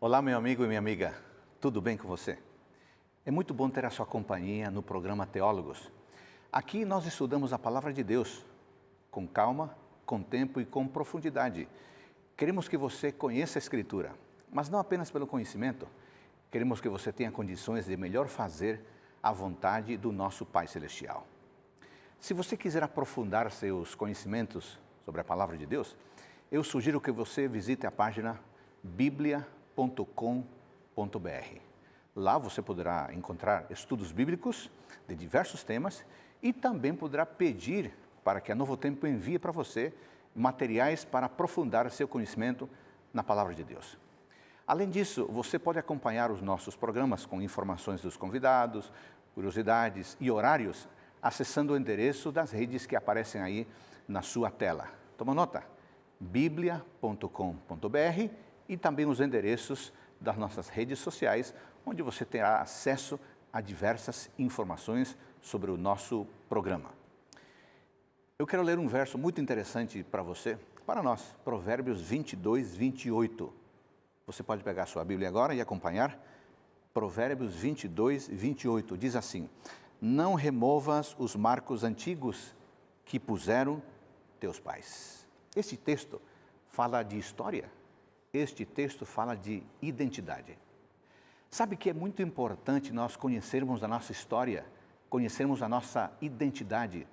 Olá, meu amigo e minha amiga, tudo bem com você? É muito bom ter a sua companhia no programa Teólogos. Aqui nós estudamos a Palavra de Deus com calma, com tempo e com profundidade. Queremos que você conheça a Escritura, mas não apenas pelo conhecimento. Queremos que você tenha condições de melhor fazer a vontade do nosso Pai Celestial. Se você quiser aprofundar seus conhecimentos sobre a Palavra de Deus, eu sugiro que você visite a página biblia.com.br. Lá você poderá encontrar estudos bíblicos de diversos temas e também poderá pedir para que a Novo Tempo envie para você materiais para aprofundar seu conhecimento na Palavra de Deus. Além disso, você pode acompanhar os nossos programas com informações dos convidados, curiosidades e horários, acessando o endereço das redes que aparecem aí na sua tela. Toma nota, biblia.com.br e também os endereços das nossas redes sociais, onde você terá acesso a diversas informações sobre o nosso programa. Eu quero ler um verso muito interessante para você, para nós, Provérbios 22, 28. Você pode pegar a sua Bíblia agora e acompanhar. Provérbios 22, 28, diz assim: não removas os marcos antigos que puseram teus pais. Este texto fala de história, este texto fala de identidade. Sabe que é muito importante nós conhecermos a nossa história, conhecermos a nossa identidade,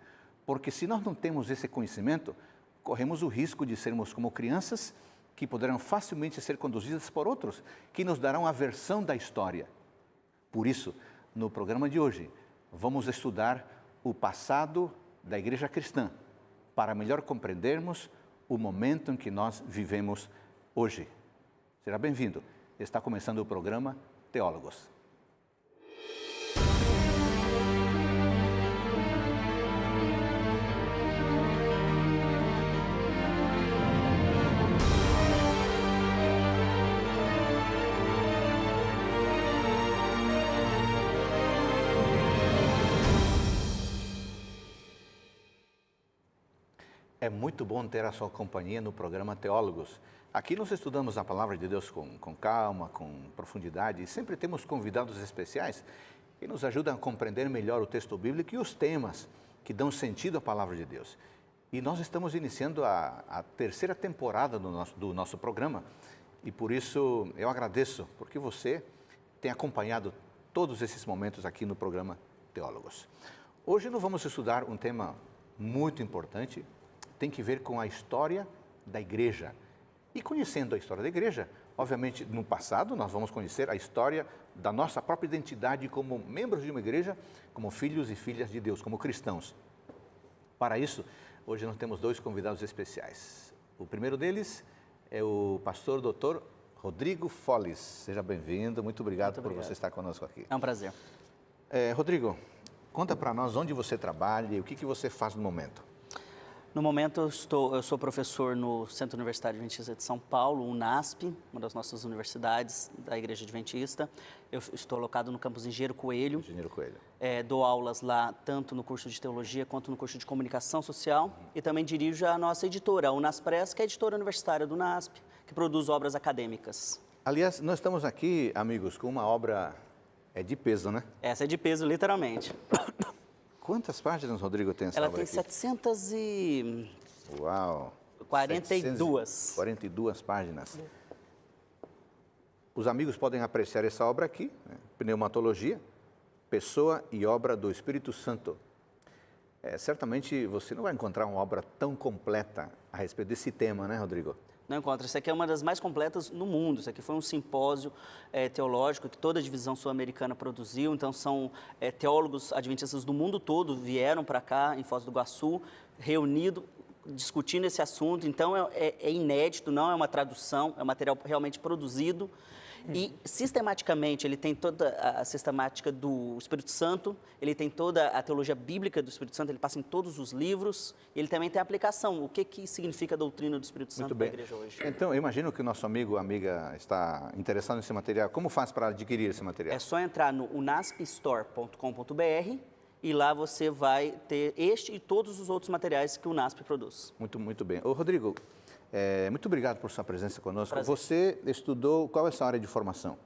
porque se nós não temos esse conhecimento, corremos o risco de sermos como crianças que poderão facilmente ser conduzidas por outros, que nos darão a versão da história. Por isso, no programa de hoje, vamos estudar o passado da igreja cristã, para melhor compreendermos o momento em que nós vivemos hoje. Seja bem-vindo. Está começando o programa Teólogos. É muito bom ter a sua companhia no programa Teólogos. Aqui nós estudamos a Palavra de Deus com calma, com profundidade, e sempre temos convidados especiais que nos ajudam a compreender melhor o texto bíblico e os temas que dão sentido à Palavra de Deus. E nós estamos iniciando a terceira temporada do nosso programa, e por isso eu agradeço, porque você tem acompanhado todos esses momentos aqui no programa Teólogos. Hoje nós vamos estudar um tema muito importante, tem que ver com a história da igreja. E conhecendo a história da igreja, obviamente, no passado, nós vamos conhecer a história da nossa própria identidade como membros de uma igreja, como filhos e filhas de Deus, como cristãos. Para isso, hoje nós temos dois convidados especiais. O primeiro deles é o pastor Dr. Rodrigo Folles. Seja bem-vindo, muito obrigado por você estar conosco aqui. É um prazer. Rodrigo, conta para nós onde você trabalha e o que você faz no momento. No momento, eu sou professor no Centro Universitário Adventista de São Paulo, UNASP, uma das nossas universidades da Igreja Adventista. Eu estou alocado no campus Engenheiro Coelho. Engenheiro Coelho. Dou aulas lá, tanto no curso de Teologia quanto no curso de Comunicação Social. E também dirijo a nossa editora, a Unaspress, que é a editora universitária do UNASP, que produz obras acadêmicas. Aliás, nós estamos aqui, amigos, com uma obra de peso, né? Essa é de peso, literalmente. Quantas páginas, Rodrigo, tem essa Ela obra tem aqui? 742. Uau! 42 páginas. Os amigos podem apreciar essa obra aqui, né? Pneumatologia, pessoa e obra do Espírito Santo. Certamente você não vai encontrar uma obra tão completa a respeito desse tema, né, Rodrigo? Não encontra. Essa aqui é uma das mais completas no mundo. Isso aqui foi um simpósio teológico que toda a divisão sul-americana produziu. Então, são teólogos adventistas do mundo todo vieram para cá, em Foz do Iguaçu, reunidos, discutindo esse assunto. Então, é inédito, não é uma tradução, é um material realmente produzido. E, sistematicamente, ele tem toda a sistemática do Espírito Santo, ele tem toda a teologia bíblica do Espírito Santo, ele passa em todos os livros, e ele também tem a aplicação, o que significa a doutrina do Espírito Santo para a igreja hoje. Então, eu imagino que o nosso amigo ou amiga está interessado nesse material. Como faz para adquirir esse material? É só entrar no unaspstore.com.br e lá você vai ter este e todos os outros materiais que o UNASP produz. Muito bem. Ô, Rodrigo, Muito obrigado por sua presença conosco. Prazer. Você estudou, qual é a sua área de formação?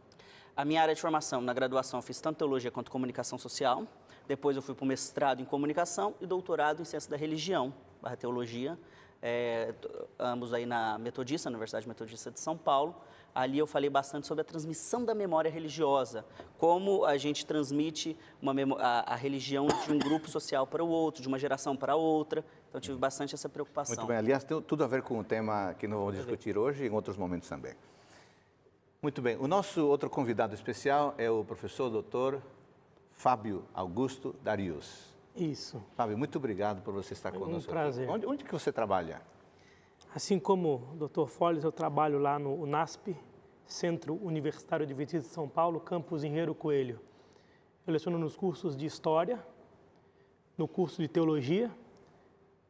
A minha área de formação, na graduação, eu fiz tanto teologia quanto comunicação social. Depois eu fui para o mestrado em comunicação e doutorado em ciência da religião, / teologia, ambos aí na Metodista, na Universidade Metodista de São Paulo. Ali eu falei bastante sobre a transmissão da memória religiosa, como a gente transmite a religião de um grupo social para o outro, de uma geração para outra. Então, tive bastante essa preocupação. Muito bem, aliás, tem tudo a ver com o tema que nós vamos discutir hoje e em outros momentos também. Muito bem, o nosso outro convidado especial é o professor Dr. Fábio Augusto Darius. Isso. Fábio, muito obrigado por você estar conosco. Um prazer. Onde que você trabalha? Assim como o Dr. Folles, eu trabalho lá no UNASP, Centro Universitário Adventista de São Paulo, campus Engenheiro Coelho. Eu leciono nos cursos de História, no curso de Teologia,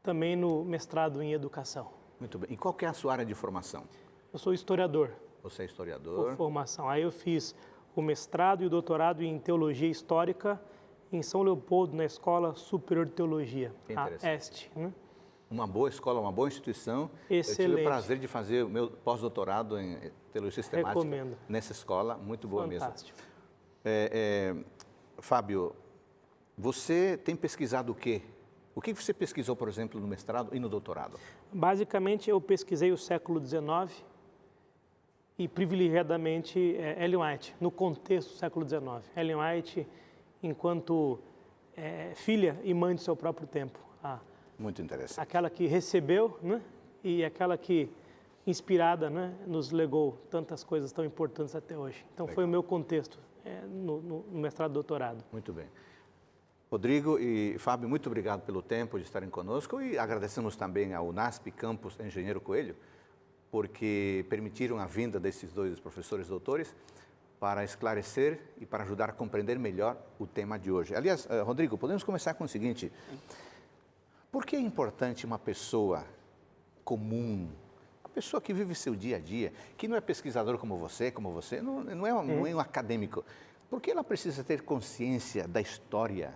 também no mestrado em Educação. Muito bem. E qual que é a sua área de formação? Eu sou historiador Você é historiador. por formação. Aí eu fiz o mestrado e o doutorado em Teologia Histórica em São Leopoldo, na Escola Superior de Teologia, Que a interessante. ESTE. Né? Uma boa escola, uma boa instituição. Eu tive Excelente. o prazer de fazer o meu pós-doutorado em Teologia Sistemática Recomendo. nessa escola, muito boa Fantástico. mesmo. Fábio, você tem pesquisado o quê? O que você pesquisou, por exemplo, no mestrado e no doutorado? Basicamente, eu pesquisei o século XIX e, privilegiadamente, Ellen White, no contexto do século XIX. Ellen White, enquanto filha e mãe de seu próprio tempo. Muito interessante. Aquela que recebeu, né? E aquela que, inspirada, né? Nos legou tantas coisas tão importantes até hoje. Então, foi o meu contexto no mestrado e doutorado. Muito bem. Rodrigo e Fábio, muito obrigado pelo tempo de estarem conosco e agradecemos também ao UNASP Campus Engenheiro Coelho, porque permitiram a vinda desses dois professores doutores para esclarecer e para ajudar a compreender melhor o tema de hoje. Aliás, Rodrigo, podemos começar com o seguinte: por que é importante uma pessoa comum, uma pessoa que vive seu dia a dia, que não é pesquisador como você, não é um acadêmico, por que ela precisa ter consciência da história,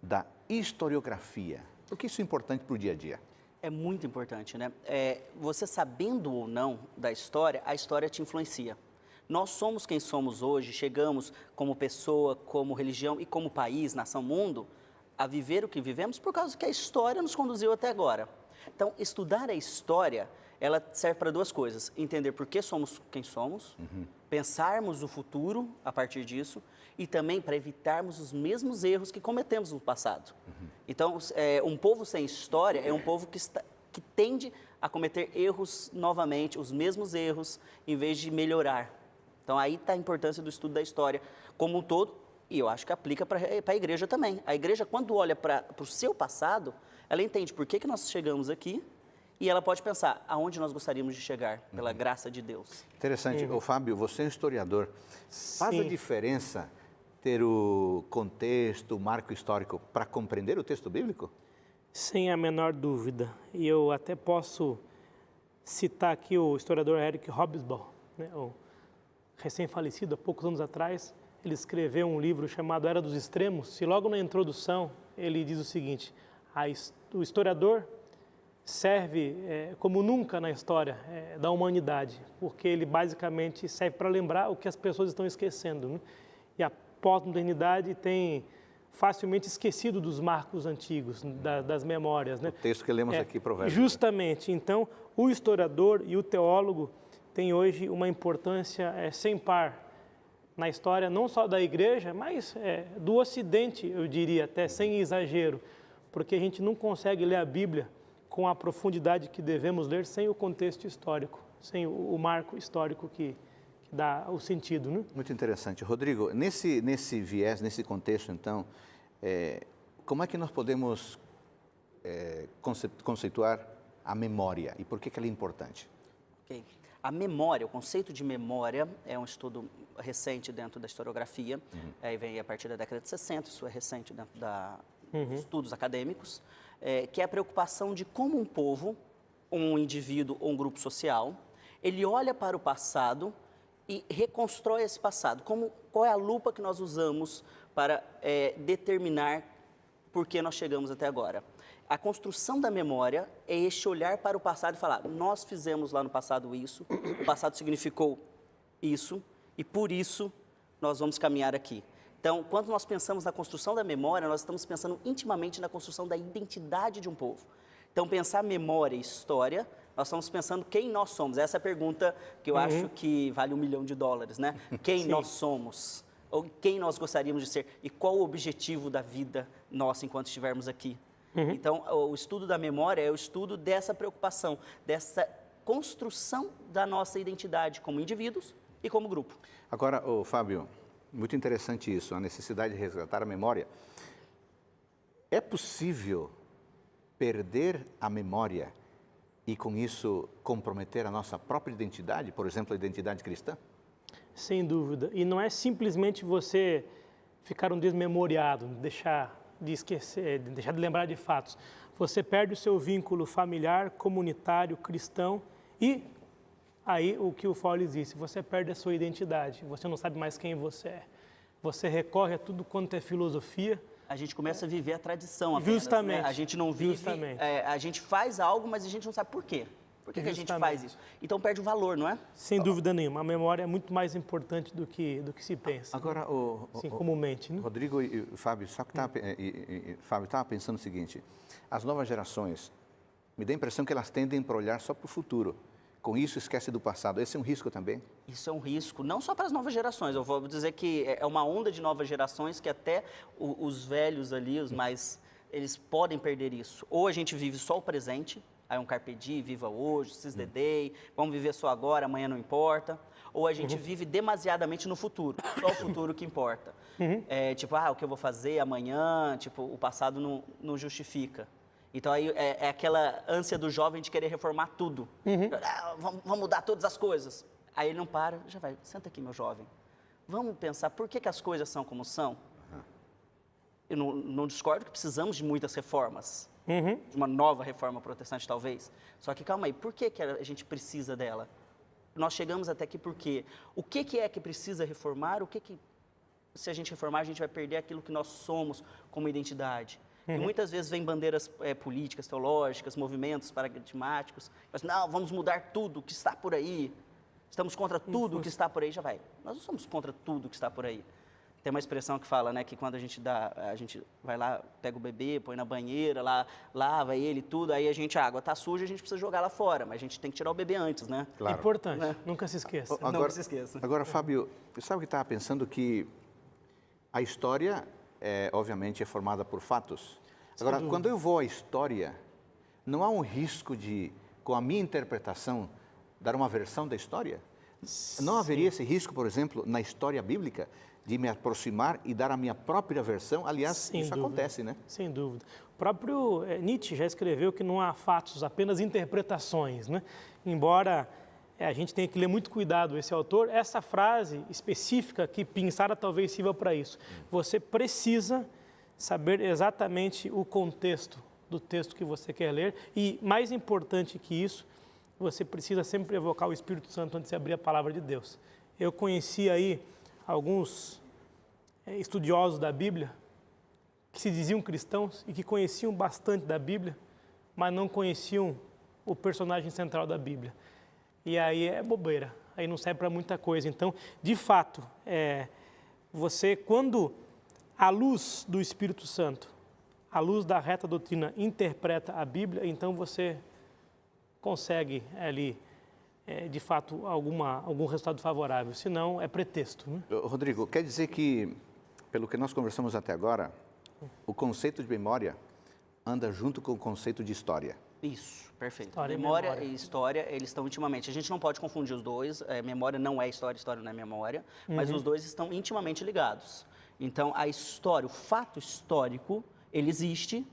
da historiografia? Por que isso é importante para o dia a dia? É muito importante, né? Você sabendo ou não da história, a história te influencia. Nós somos quem somos hoje, chegamos como pessoa, como religião e como país, nação, mundo, a viver o que vivemos por causa que a história nos conduziu até agora. Então, estudar a história, ela serve para duas coisas: entender por que somos quem somos, pensarmos o futuro a partir disso, e também para evitarmos os mesmos erros que cometemos no passado. Então, um povo sem história é um povo que tende a cometer erros novamente, os mesmos erros, em vez de melhorar. Então, aí está a importância do estudo da história como um todo, e eu acho que aplica para a igreja também. A igreja, quando olha para o seu passado, ela entende por que nós chegamos aqui, e ela pode pensar aonde nós gostaríamos de chegar, pela graça de Deus. Interessante. Ô, Fábio, você é um historiador. Faz a diferença ter o contexto, o marco histórico para compreender o texto bíblico? Sem a menor dúvida. E eu até posso citar aqui o historiador Eric Hobsbawm, né, o recém-falecido, há poucos anos atrás. Ele escreveu um livro chamado Era dos Extremos, e logo na introdução ele diz o seguinte: o historiador serve como nunca na história da humanidade, porque ele basicamente serve para lembrar o que as pessoas estão esquecendo, né? E a pós-modernidade tem facilmente esquecido dos marcos antigos, das memórias, né? O texto que lemos aqui, Provérbios. Justamente. Então, o historiador e o teólogo têm hoje uma importância sem par na história, não só da igreja, mas do Ocidente, eu diria, até sem exagero, porque a gente não consegue ler a Bíblia com a profundidade que devemos ler sem o contexto histórico, sem o marco histórico que dá o sentido, né? Muito interessante. Rodrigo, nesse viés, nesse contexto, então, como é que nós podemos conceituar a memória e por que ela é importante? Ok. A memória, o conceito de memória é um estudo recente dentro da historiografia, aí vem a partir da década de 60, isso é recente dentro dos estudos acadêmicos, que é a preocupação de como um povo, um indivíduo ou um grupo social, ele olha para o passado e reconstrói esse passado. Qual é a lupa que nós usamos para determinar por que nós chegamos até agora? a construção da memória é este olhar para o passado e falar, nós fizemos lá no passado isso, o passado significou isso, e por isso nós vamos caminhar aqui. Então, quando nós pensamos na construção da memória, nós estamos pensando intimamente na construção da identidade de um povo. Então, pensar memória e história, nós estamos pensando quem nós somos. Essa é a pergunta que eu acho que vale $1 milhão, né? Quem nós somos, ou quem nós gostaríamos de ser, e qual o objetivo da vida nossa enquanto estivermos aqui. Então, o estudo da memória é o estudo dessa preocupação, dessa construção da nossa identidade como indivíduos e como grupo. Agora, Fábio, muito interessante isso, a necessidade de resgatar a memória. É possível perder a memória e, com isso, comprometer a nossa própria identidade, por exemplo, a identidade cristã? Sem dúvida. E não é simplesmente você ficar um desmemoriado, deixar de esquecer, deixar de lembrar de fatos. Você perde o seu vínculo familiar, comunitário, cristão e aí o que o Fowler disse, você perde a sua identidade, você não sabe mais quem você é. Você recorre a tudo quanto é filosofia. A gente começa a viver a tradição apenas, Justamente. Né? A gente não vive, a gente faz algo, mas a gente não sabe por quê. Por que a gente faz isso? Então perde o valor, não é? Sem dúvida nenhuma. A memória é muito mais importante do que se pensa. Agora, comumente, né? Rodrigo e Fábio, Fábio estava pensando o seguinte, as novas gerações, me dá a impressão que elas tendem para olhar só para o futuro. Com isso, esquece do passado. Esse é um risco também? Isso é um risco, não só para as novas gerações. Eu vou dizer que é uma onda de novas gerações que até os velhos ali, os mais, eles podem perder isso. Ou a gente vive só o presente, aí um carpe diem, viva hoje, seize the day, vamos viver só agora, amanhã não importa. Ou a gente vive demasiadamente no futuro, só o futuro que importa. Tipo, o que eu vou fazer amanhã, tipo, o passado não justifica. Então, aí é aquela ânsia do jovem de querer reformar tudo. Vamos mudar todas as coisas. Aí ele não para, já vai, senta aqui, meu jovem. Vamos pensar por que as coisas são como são? Eu não discordo que precisamos de muitas reformas. De uma nova reforma protestante, talvez. Só que, calma aí, por que a gente precisa dela? Nós chegamos até aqui por quê? O que é que precisa reformar? Se a gente reformar, a gente vai perder aquilo que nós somos como identidade. E muitas vezes vem bandeiras políticas, teológicas, movimentos paradigmáticos. Mas, não, vamos mudar tudo que está por aí. Estamos contra tudo que está por aí. Já vai. Nós não somos contra tudo que está por aí. Tem uma expressão que fala, né, que quando a gente vai lá, pega o bebê, põe na banheira, lá, lava ele e tudo, aí a água está suja, a gente precisa jogar lá fora, mas a gente tem que tirar o bebê antes, né? Claro. Importante, né? Nunca se esqueça. Nunca se esqueça. Agora, Fábio, sabe o que estava pensando? Que a história, obviamente, é formada por fatos. Agora, quando eu vou à história, não há um risco de, com a minha interpretação, dar uma versão da história? Não haveria esse risco, por exemplo, na história bíblica, de me aproximar e dar a minha própria versão? Aliás, isso acontece, né? Sem dúvida. O próprio Nietzsche já escreveu que não há fatos, apenas interpretações, né? Embora a gente tenha que ler muito cuidado esse autor, essa frase específica que pensada talvez sirva para isso. Você precisa saber exatamente o contexto do texto que você quer ler e, mais importante que isso, você precisa sempre evocar o Espírito Santo antes de abrir a palavra de Deus. Eu conheci aí alguns estudiosos da Bíblia que se diziam cristãos e que conheciam bastante da Bíblia, mas não conheciam o personagem central da Bíblia. E aí é bobeira, aí não serve para muita coisa. Então, de fato, você, quando à luz do Espírito Santo, à luz da reta doutrina, interpreta a Bíblia, então você consegue ali, de fato, algum resultado favorável. Senão, é pretexto. Né? Rodrigo, quer dizer que, pelo que nós conversamos até agora, o conceito de memória anda junto com o conceito de história. Isso, perfeito. História memória e história, eles estão intimamente. A gente não pode confundir os dois. Memória não é história, história não é memória. Mas os dois estão intimamente ligados. Então, a história, o fato histórico, ele existe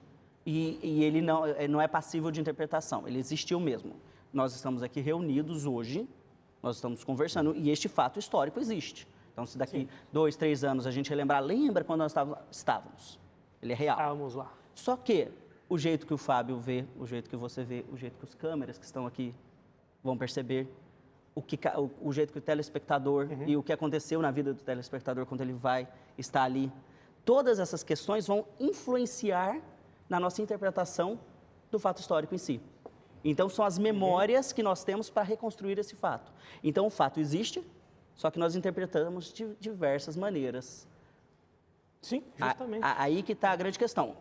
e ele não é passível de interpretação. Ele existiu mesmo. Nós estamos aqui reunidos hoje, nós estamos conversando e este fato histórico existe. Então, se daqui 2, 3 anos a gente relembrar, lembra quando nós estávamos. Ele é real. Estávamos lá. Só que o jeito que o Fábio vê, o jeito que você vê, o jeito que os câmeras que estão aqui vão perceber, o jeito que o telespectador e o que aconteceu na vida do telespectador quando ele vai estar ali, todas essas questões vão influenciar na nossa interpretação do fato histórico em si. Então, são as memórias que nós temos para reconstruir esse fato. Então, o fato existe, só que nós interpretamos de diversas maneiras. Sim, justamente. Aí que está a grande questão.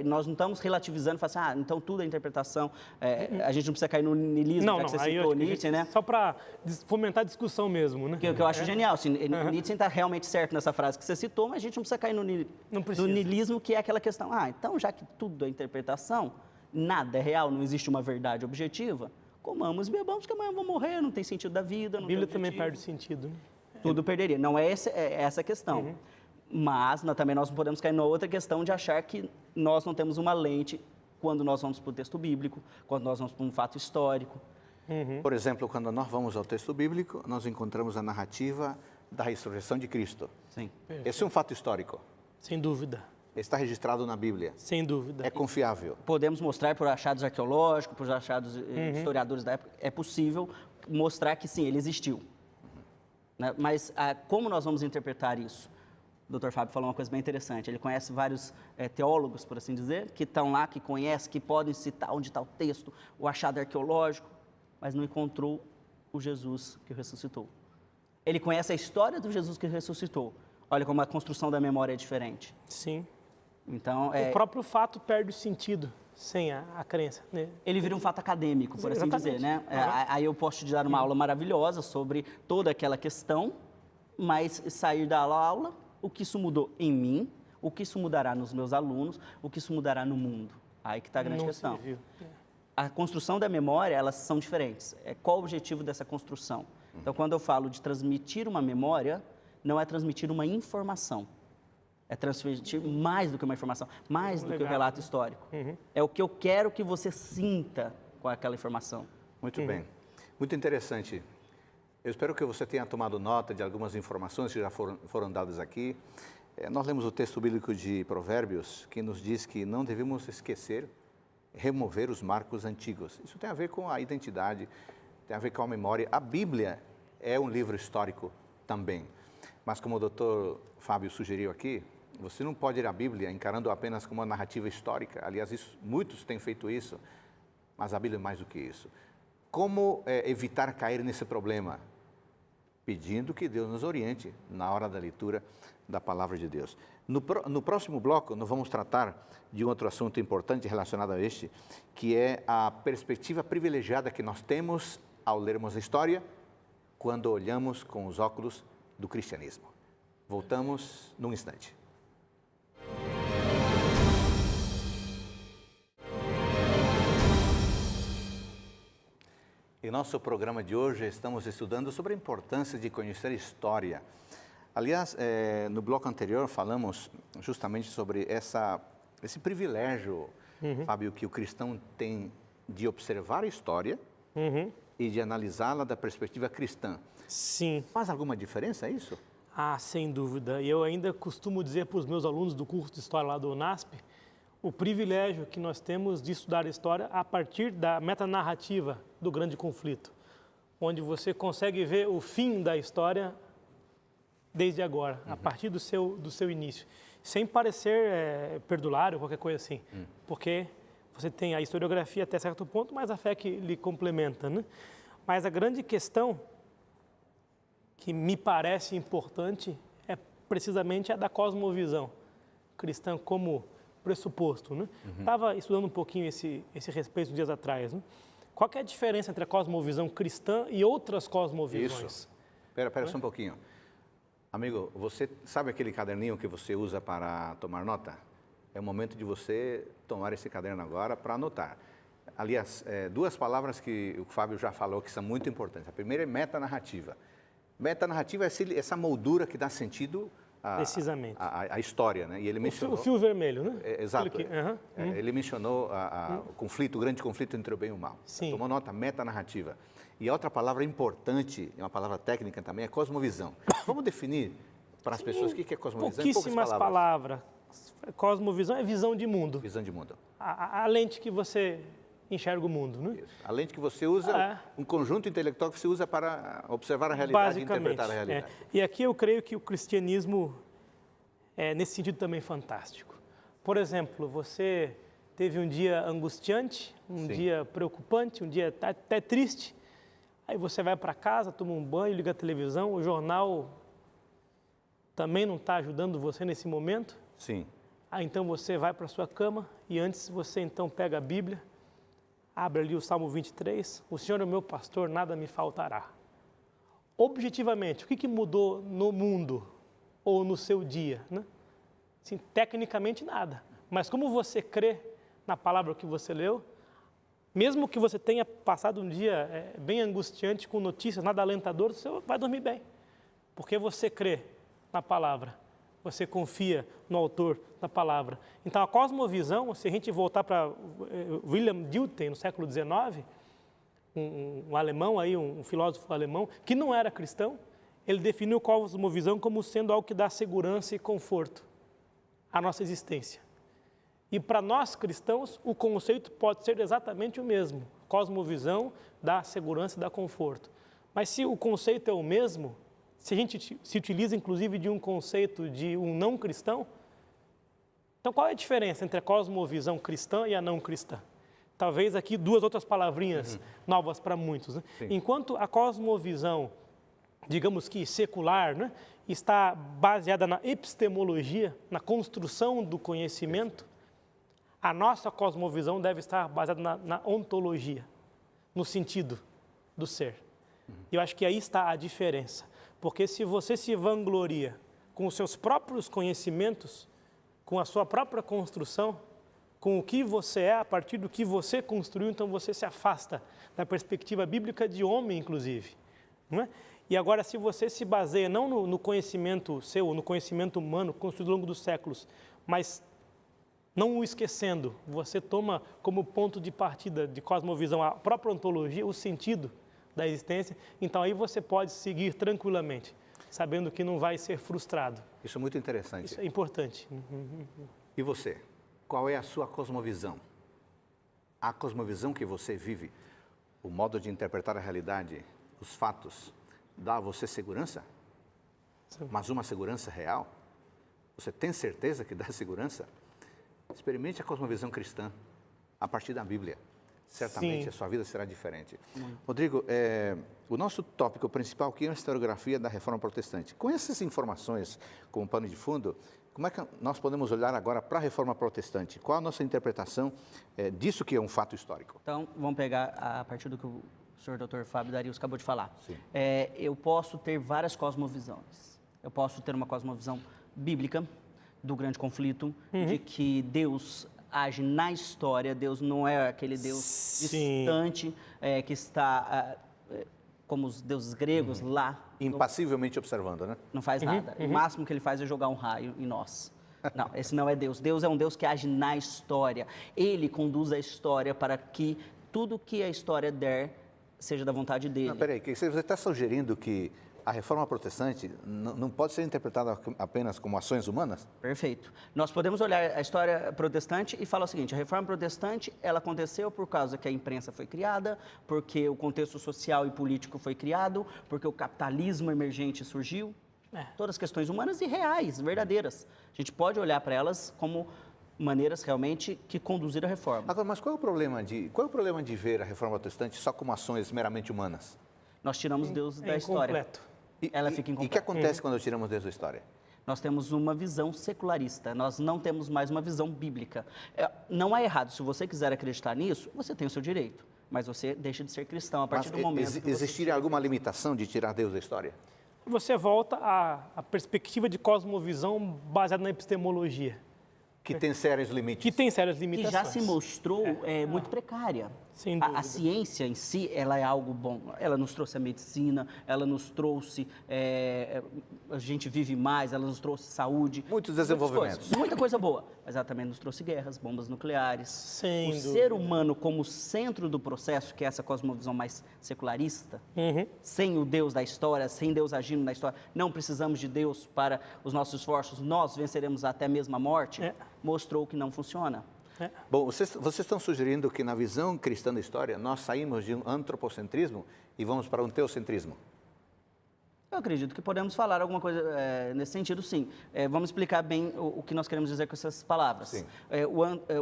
Nós não estamos relativizando, falando assim, então tudo é interpretação. A gente não precisa cair no niilismo, Não, já que você aí eu citou acho que Nietzsche, né? só para fomentar a discussão mesmo, né? Que eu acho genial. Assim, Nietzsche está realmente certo nessa frase que você citou, mas a gente não precisa cair no niilismo, que é aquela questão, então já que tudo é interpretação, nada é real, não existe uma verdade objetiva, comamos e bebamos, que amanhã vamos morrer, não tem sentido da vida. A Bíblia também perde sentido, né? Tudo perderia. Não é essa a questão. Mas também nós não podemos cair na outra questão de achar que nós não temos uma lente quando nós vamos para o texto bíblico, quando nós vamos para um fato histórico. Por exemplo, quando nós vamos ao texto bíblico, nós encontramos a narrativa da ressurreição de Cristo. Sim. Esse é um fato histórico. Sem dúvida. Está registrado na Bíblia. Sem dúvida. É confiável. Podemos mostrar por achados arqueológicos, por achados historiadores da época, é possível mostrar que sim, ele existiu. Né? Mas como nós vamos interpretar isso? O Dr. Fábio falou uma coisa bem interessante. Ele conhece vários teólogos, por assim dizer, que estão lá, que conhecem, que podem citar onde está o texto, o achado arqueológico, mas não encontrou o Jesus que ressuscitou. Ele conhece a história do Jesus que ressuscitou. Olha como a construção da memória é diferente. Sim. Então, O próprio fato perde o sentido sem a crença, né? ele vira um fato acadêmico, por assim dizer, né? Aí eu posso te dar uma aula maravilhosa sobre toda aquela questão, mas sair da aula, o que isso mudou em mim, o que isso mudará nos meus alunos, o que isso mudará no mundo. Aí que está a grande Não questão. serviu. A construção da memória, elas são diferentes. Qual o objetivo dessa construção? Então, quando eu falo de transmitir uma memória, não é transmitir uma informação. É transmitir mais do que uma informação, mais do que o relato histórico. É o que eu quero que você sinta com aquela informação. Muito bem. Muito interessante. Eu espero que você tenha tomado nota de algumas informações que já foram dadas aqui. Nós lemos o texto bíblico de Provérbios, que nos diz que não devemos esquecer, remover os marcos antigos. Isso tem a ver com a identidade, tem a ver com a memória. A Bíblia é um livro histórico também. Mas como o doutor Fábio sugeriu aqui, você não pode ler a Bíblia encarando apenas como uma narrativa histórica. Aliás, muitos têm feito isso, mas a Bíblia é mais do que isso. Como evitar cair nesse problema? Pedindo que Deus nos oriente na hora da leitura da Palavra de Deus. No próximo bloco, nós vamos tratar de um outro assunto importante relacionado a este, que é a perspectiva privilegiada que nós temos ao lermos a história quando olhamos com os óculos do cristianismo. Voltamos num instante. Em nosso programa de hoje, estamos estudando sobre a importância de conhecer a história. Aliás, no bloco anterior, falamos justamente sobre esse privilégio, Fábio, que o cristão tem de observar a história e de analisá-la da perspectiva cristã. Sim. Faz alguma diferença isso? Sem dúvida. E eu ainda costumo dizer para os meus alunos do curso de História lá do UNASP, o privilégio que nós temos de estudar a história a partir da metanarrativa do grande conflito, onde você consegue ver o fim da história desde agora, a partir do seu início, sem parecer perdulário ou qualquer coisa assim, porque você tem a historiografia até certo ponto, mas a fé que lhe complementa, né? Mas a grande questão que me parece importante é precisamente a da cosmovisão cristã como pressuposto, né? Estava estudando um pouquinho esse respeito uns dias atrás, né? Qual que é a diferença entre a cosmovisão cristã e outras cosmovisões? Isso. Espera só um pouquinho. Amigo, você sabe aquele caderninho que você usa para tomar nota? É o momento de você tomar esse caderno agora para anotar. Aliás, duas palavras que o Fábio já falou que são muito importantes. A primeira é metanarrativa. Metanarrativa é essa moldura que dá sentido precisamente a história, né? E ele mencionou o fio vermelho, né? Exato. Ele mencionou o conflito, o grande conflito entre o bem e o mal. Sim. Tomou nota, metanarrativa. E a outra palavra importante, é uma palavra técnica também, é cosmovisão. Vamos definir para as pessoas o que é cosmovisão? Pouquíssimas palavras. Cosmovisão é visão de mundo. Visão de mundo. A lente que você enxerga o mundo, né? Isso. A lente que você usa, um conjunto intelectual que você usa para observar a realidade e interpretar a realidade. E aqui eu creio que o cristianismo é, nesse sentido, também fantástico. Por exemplo, você teve um dia angustiante, um dia preocupante, um dia até triste. Aí você vai para casa, toma um banho, liga a televisão, o jornal também não está ajudando você nesse momento. Sim. Aí então você vai para a sua cama e antes você então pega a Bíblia, abre ali o Salmo 23, o Senhor é o meu pastor, nada me faltará. Objetivamente, o que mudou no mundo ou no seu dia, né? Assim, tecnicamente nada, mas como você crê na palavra que você leu, mesmo que você tenha passado um dia bem angustiante com notícias nada alentadoras, você vai dormir bem, porque você crê na palavra, você confia no autor da palavra. Então a cosmovisão, se a gente voltar para William Dilthey, no século XIX, um alemão, aí, um filósofo alemão, que não era cristão, ele definiu a cosmovisão como sendo algo que dá segurança e conforto à nossa existência. E para nós cristãos, o conceito pode ser exatamente o mesmo. Cosmovisão dá segurança e dá conforto. Mas se o conceito é o mesmo, se a gente se utiliza inclusive de um conceito de um não cristão, então qual é a diferença entre a cosmovisão cristã e a não cristã? Talvez aqui duas outras palavrinhas novas para muitos, né? Enquanto a cosmovisão, digamos que secular, né, está baseada na epistemologia, na construção do conhecimento, a nossa cosmovisão deve estar baseada na ontologia, no sentido do ser. E eu acho que aí está a diferença. Porque se você se vangloria com os seus próprios conhecimentos, com a sua própria construção, com o que você é a partir do que você construiu, então você se afasta da perspectiva bíblica de homem, inclusive. Não é? E agora, se você se baseia não no conhecimento seu, no conhecimento humano construído ao longo dos séculos, mas não o esquecendo, você toma como ponto de partida de cosmovisão a própria ontologia, o sentido da existência, então aí você pode seguir tranquilamente, sabendo que não vai ser frustrado. Isso é muito interessante. Isso é importante. E você? Qual é a sua cosmovisão? A cosmovisão que você vive, o modo de interpretar a realidade, os fatos, dá a você segurança? Sim. Mas uma segurança real? Você tem certeza que dá segurança? Experimente a cosmovisão cristã a partir da Bíblia. Certamente a sua vida será diferente. Rodrigo, o nosso tópico principal aqui é a historiografia da Reforma Protestante. Com essas informações como pano de fundo, como é que nós podemos olhar agora para a Reforma Protestante? Qual a nossa interpretação disso que é um fato histórico? Então, vamos pegar a partir do que o senhor Dr. Fábio Darius acabou de falar. Eu posso ter várias cosmovisões. Eu posso ter uma cosmovisão bíblica do grande conflito, de que Deus age na história, Deus não é aquele Deus distante, que está, como os deuses gregos, lá. Impassivelmente observando, né? Não faz nada. O máximo que ele faz é jogar um raio em nós. Não, esse não é Deus. Deus é um Deus que age na história. Ele conduz a história para que tudo que a história der seja da vontade dele. Não, peraí, você está sugerindo que a Reforma Protestante não pode ser interpretada apenas como ações humanas? Perfeito. Nós podemos olhar a história protestante e falar o seguinte: a Reforma Protestante, ela aconteceu por causa que a imprensa foi criada, porque o contexto social e político foi criado, porque o capitalismo emergente surgiu. Todas as questões humanas e reais, verdadeiras. A gente pode olhar para elas como maneiras realmente que conduziram a reforma. Agora, mas qual é o problema de ver a Reforma Protestante só como ações meramente humanas? Nós tiramos Deus da história. Ela fica incompleta. E o que acontece quando tiramos Deus da história? Nós temos uma visão secularista, nós não temos mais uma visão bíblica. Não é errado, se você quiser acreditar nisso, você tem o seu direito, mas você deixa de ser cristão a partir do momento que existiria alguma limitação de tirar Deus da história? Você volta à perspectiva de cosmovisão baseada na epistemologia. Que tem sérios limites. Que tem sérias limitações. Que já se mostrou muito precária. Sem dúvida. A ciência em si, ela é algo bom. Ela nos trouxe a medicina, ela nos trouxe... a gente vive mais, ela nos trouxe saúde. Muitos desenvolvimentos. Muita coisa boa. Mas ela também nos trouxe guerras, bombas nucleares. Sem dúvida. Ser humano como centro do processo, que é essa cosmovisão mais secularista, sem o Deus da história, sem Deus agindo na história, não precisamos de Deus para os nossos esforços, nós venceremos até mesmo a morte, mostrou que não funciona. Bom, vocês estão sugerindo que na visão cristã da história, nós saímos de um antropocentrismo e vamos para um teocentrismo? Eu acredito que podemos falar alguma coisa nesse sentido, sim. Vamos explicar bem o que nós queremos dizer com essas palavras. Sim.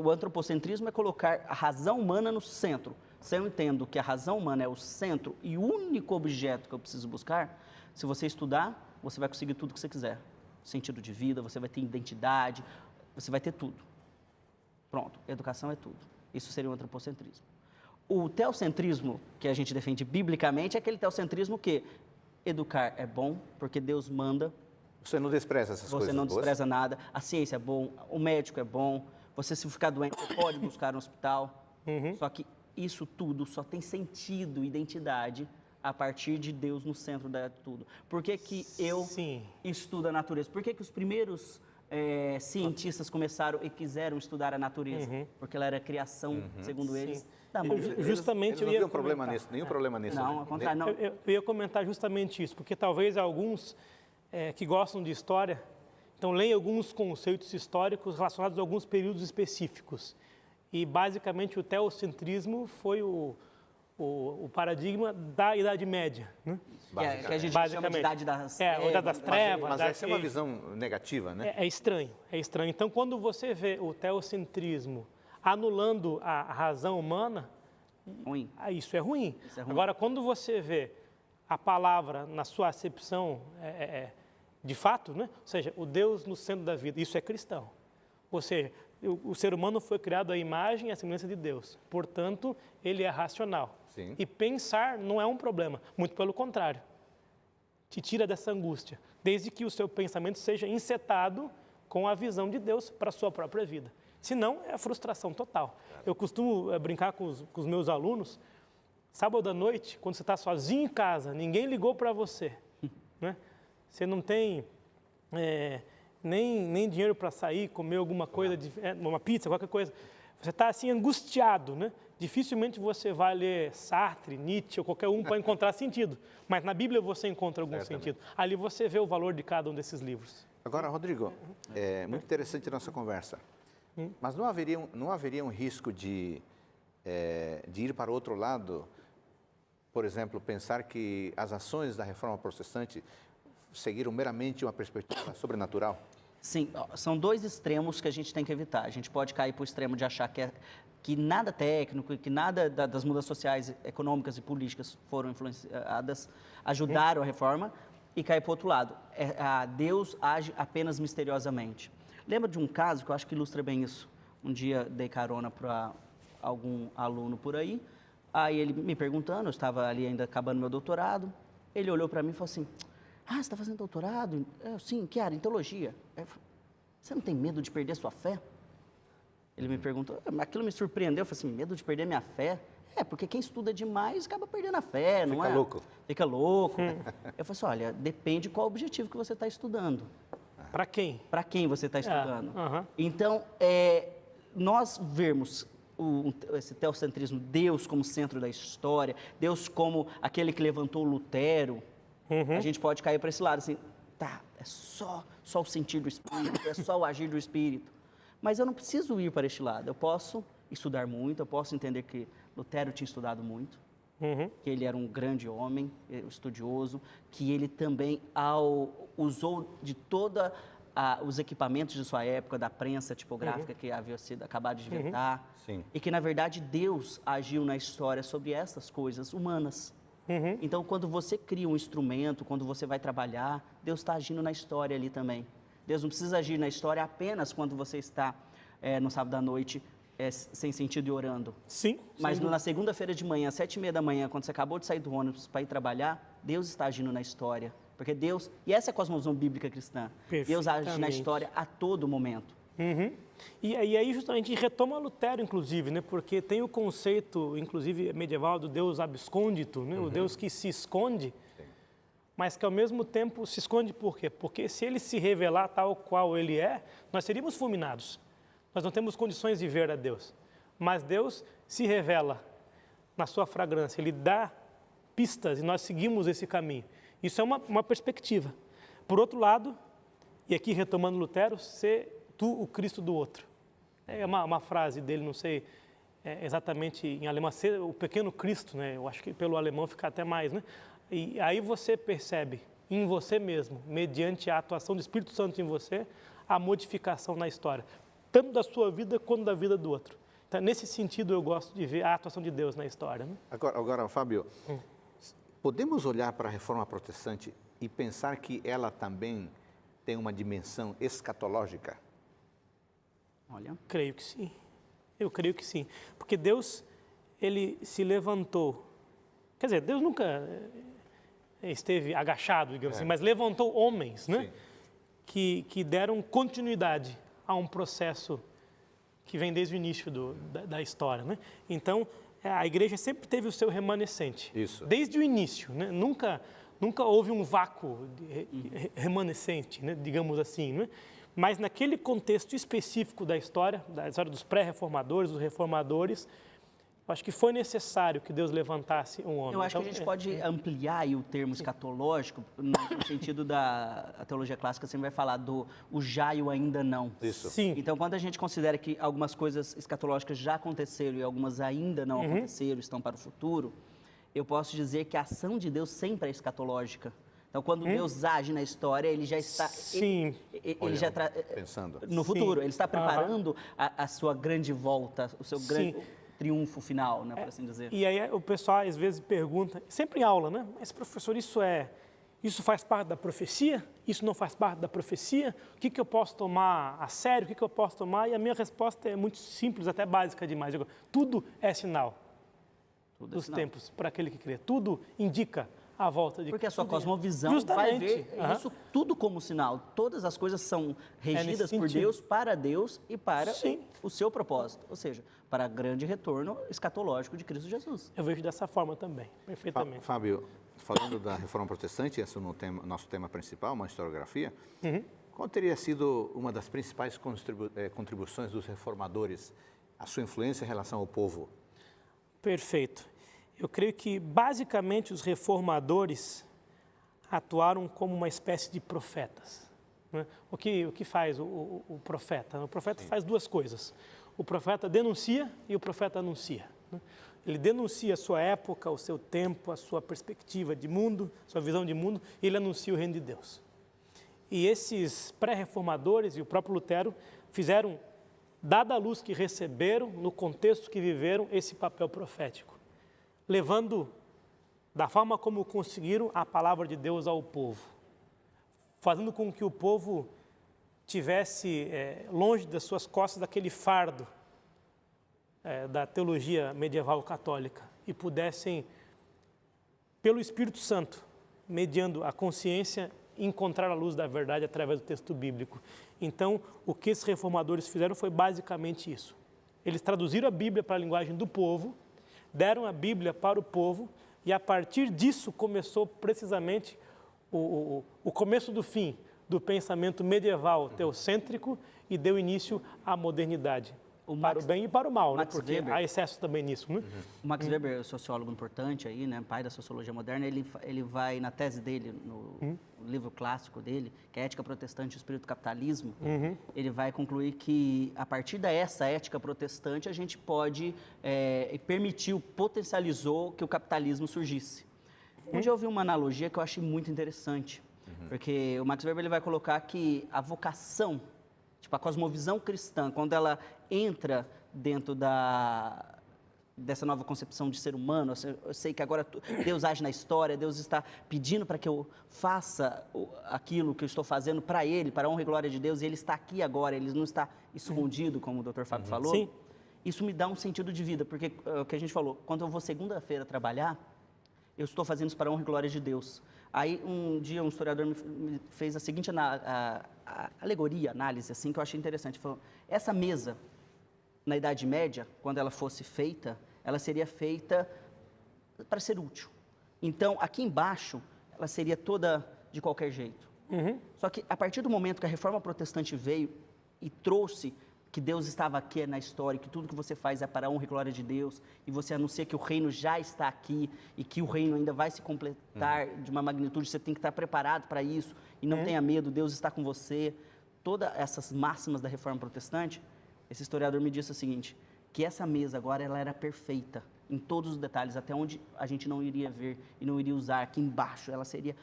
O antropocentrismo é colocar a razão humana no centro. Se eu entendo que a razão humana é o centro e o único objeto que eu preciso buscar, se você estudar, você vai conseguir tudo que você quiser. Sentido de vida, você vai ter identidade, você vai ter tudo. Pronto, educação é tudo. Isso seria o antropocentrismo. O teocentrismo que a gente defende biblicamente é aquele teocentrismo que educar é bom, porque Deus manda. Você não despreza essas coisas Você não boas? despreza nada. A ciência é bom, o médico é bom. Você, se ficar doente, você pode buscar um hospital. Só que isso tudo só tem sentido, identidade, a partir de Deus no centro de tudo. Por que que eu estudo a natureza? Por que que os primeiros cientistas começaram e quiseram estudar a natureza? Porque ela era criação, segundo eles, da mão de Deus. Justamente Eles não eu ia viam problema comentar. nisso, nenhum problema nisso. Não, ao contrário, não. Eu ia comentar justamente isso, porque talvez alguns que gostam de história, então leem alguns conceitos históricos relacionados a alguns períodos específicos. E basicamente o teocentrismo foi o paradigma da Idade Média, né? Que a gente chama de Idade das Trevas. Idade das Trevas. Mas essa é uma visão negativa, né? É estranho, é estranho. Então, quando você vê o teocentrismo anulando a razão humana, Ruim. isso é ruim. Isso é ruim. Agora, quando você vê a palavra na sua acepção de fato, né? Ou seja, o Deus no centro da vida, isso é cristão. Ou seja, o ser humano foi criado à imagem e à semelhança de Deus. Portanto, ele é racional. Sim. E pensar não é um problema, muito pelo contrário. Te tira dessa angústia, desde que o seu pensamento seja encetado com a visão de Deus para a sua própria vida. Senão, é frustração total. Eu costumo brincar com os meus alunos, sábado à noite, quando você está sozinho em casa, ninguém ligou para você, né? Você não tem nem dinheiro para sair, comer alguma coisa, uma pizza, qualquer coisa. Você está assim angustiado, né? Dificilmente você vai ler Sartre, Nietzsche ou qualquer um para encontrar sentido. Mas na Bíblia você encontra algum sentido. Ali você vê o valor de cada um desses livros. Agora, Rodrigo, é muito interessante a nossa conversa. Mas não haveria um risco de ir para o outro lado? Por exemplo, pensar que as ações da Reforma Protestante seguiram meramente uma perspectiva sobrenatural? Sim, são dois extremos que a gente tem que evitar. A gente pode cair para o extremo de achar que nada técnico, que nada das mudanças sociais, econômicas e políticas foram influenciadas, ajudaram a reforma, e cair para o outro lado. Deus age apenas misteriosamente. Lembra de um caso que eu acho que ilustra bem isso? Um dia dei carona para algum aluno por aí, aí ele me perguntando, eu estava ali ainda acabando meu doutorado, ele olhou para mim e falou assim: você está fazendo doutorado? Sim, que área? Em teologia. Você não tem medo de perder sua fé? Ele me perguntou, aquilo me surpreendeu. Eu falei assim: medo de perder minha fé? Porque quem estuda demais acaba perdendo a fé, não é? Fica louco. Fica louco. Eu falei assim: olha, depende qual objetivo que você está estudando. Para quem? Para quem você está estudando. Uhum. Então, nós vermos esse teocentrismo, Deus como centro da história, Deus como aquele que levantou Lutero, a gente pode cair para esse lado, assim, é só o sentir do Espírito, é só o agir do Espírito. Mas eu não preciso ir para este lado, eu posso estudar muito, eu posso entender que Lutero tinha estudado muito, que ele era um grande homem, estudioso, que ele também usou de todos os equipamentos de sua época, da prensa tipográfica que havia sido acabado de inventar, e que, na verdade, Deus agiu na história sobre essas coisas humanas. Então, quando você cria um instrumento, quando você vai trabalhar, Deus está agindo na história ali também. Deus não precisa agir na história apenas quando você está no sábado à noite, sem sentido e orando. Sim. Mas na segunda-feira de manhã, às 7h30 da manhã, quando você acabou de sair do ônibus para ir trabalhar, Deus está agindo na história. Porque Deus, e essa é a cosmovisão bíblica cristã, Deus age na história a todo momento. E aí justamente retoma Lutero, inclusive, né? Porque tem o conceito, inclusive medieval, do Deus abscôndito, né? O Deus que se esconde, mas que ao mesmo tempo se esconde por quê? Porque se ele se revelar tal qual ele é, nós seríamos fulminados. Nós não temos condições de ver a Deus. Mas Deus se revela na sua fragrância, ele dá pistas e nós seguimos esse caminho. Isso é uma perspectiva. Por outro lado, e aqui retomando Lutero, ser tu o Cristo do outro. É uma frase dele, não sei exatamente em alemão, ser o pequeno Cristo, né? Eu acho que pelo alemão fica até mais, né? E aí você percebe em você mesmo, mediante a atuação do Espírito Santo em você, a modificação na história, tanto da sua vida quanto da vida do outro. Então, nesse sentido, eu gosto de ver a atuação de Deus na história. Né? Agora, Fábio, podemos olhar para a Reforma Protestante e pensar que ela também tem uma dimensão escatológica? Olha. Creio que sim. Eu creio que sim. Porque Deus, ele se levantou. Quer dizer, Deus nunca esteve agachado, digamos assim, mas levantou homens, né? Que deram continuidade a um processo que vem desde o início da história, né? Então, a igreja sempre teve o seu remanescente. Isso. Desde o início, né? Nunca houve um vácuo remanescente, né? Digamos assim, né? Mas naquele contexto específico da história dos pré-reformadores, dos reformadores, acho que foi necessário que Deus levantasse um homem. Eu acho que a gente pode ampliar aí o termo escatológico, no sentido da teologia clássica, sempre vai falar do o já e o ainda não. Isso. Sim. Então, quando a gente considera que algumas coisas escatológicas já aconteceram e algumas ainda não aconteceram, estão para o futuro, eu posso dizer que a ação de Deus sempre é escatológica. Então, quando Deus age na história, ele já está... Sim. Ele já pensando. no futuro, ele está preparando a sua grande volta, o seu grande triunfo final, né, por assim dizer. E aí o pessoal às vezes pergunta, sempre em aula, né? Mas professor, isso faz parte da profecia? Isso não faz parte da profecia? O que eu posso tomar a sério? O que eu posso tomar? E a minha resposta é muito simples, até básica demais. Eu digo, tudo é sinal dos tempos para aquele que crê. Tudo indica a volta de Porque a sua cosmovisão Justamente. vai ver isso tudo como sinal. Todas as coisas são regidas por Deus, para Deus e para o seu propósito. Ou seja, para grande retorno escatológico de Cristo Jesus. Eu vejo dessa forma também, perfeitamente. Fábio, falando da Reforma Protestante, esse é o nosso tema principal, uma historiografia, qual teria sido uma das principais contribuições dos reformadores, a sua influência em relação ao povo? Perfeito. Eu creio que, basicamente, os reformadores atuaram como uma espécie de profetas. Né? O que faz o profeta? O profeta faz duas coisas. O profeta denuncia e o profeta anuncia. Né? Ele denuncia a sua época, o seu tempo, a sua perspectiva de mundo, sua visão de mundo, e ele anuncia o reino de Deus. E esses pré-reformadores e o próprio Lutero fizeram, dada a luz que receberam, no contexto que viveram, esse papel profético, levando, da forma como conseguiram, a palavra de Deus ao povo, fazendo com que o povo tivesse longe das suas costas aquele fardo da teologia medieval católica e pudessem, pelo Espírito Santo, mediando a consciência, encontrar a luz da verdade através do texto bíblico. Então, o que esses reformadores fizeram foi basicamente isso. Eles traduziram a Bíblia para a linguagem do povo, deram a Bíblia para o povo e, a partir disso, começou precisamente o começo do fim do pensamento medieval teocêntrico e deu início à modernidade, para o bem e para o mal, né? Porque Weber, há excesso também nisso. Né? O Max Weber, sociólogo importante aí, né, pai da sociologia moderna, ele vai, na tese dele, no livro clássico dele, que é Ética Protestante e o Espírito do Capitalismo, ele vai concluir que, a partir dessa ética protestante, a gente pode potencializou que o capitalismo surgisse. Um dia eu ouvi uma analogia que eu achei muito interessante, porque o Max Weber ele vai colocar que a vocação, tipo a cosmovisão cristã, quando ela entra dentro dessa nova concepção de ser humano, eu sei que agora Deus age na história, Deus está pedindo para que eu faça aquilo que eu estou fazendo para Ele, para a honra e glória de Deus, e Ele está aqui agora, Ele não está escondido, como o Dr. Fábio falou. Sim. Isso me dá um sentido de vida, porque o que a gente falou, quando eu vou segunda-feira trabalhar, eu estou fazendo isso para a honra e glória de Deus. Aí, um dia, um historiador me fez a seguinte análise, assim, que eu achei interessante. Falou, essa mesa, na Idade Média, quando ela fosse feita, ela seria feita para ser útil. Então, aqui embaixo, ela seria toda de qualquer jeito. Só que, a partir do momento que a Reforma Protestante veio e trouxe que Deus estava aqui na história, que tudo que você faz é para a honra e glória de Deus, e você anuncia que o reino já está aqui, e que o reino ainda vai se completar de uma magnitude, você tem que estar preparado para isso, e não tenha medo, Deus está com você. Todas essas máximas da Reforma Protestante, esse historiador me disse o seguinte, que essa mesa agora ela era perfeita, em todos os detalhes, até onde a gente não iria ver e não iria usar, aqui embaixo, ela seria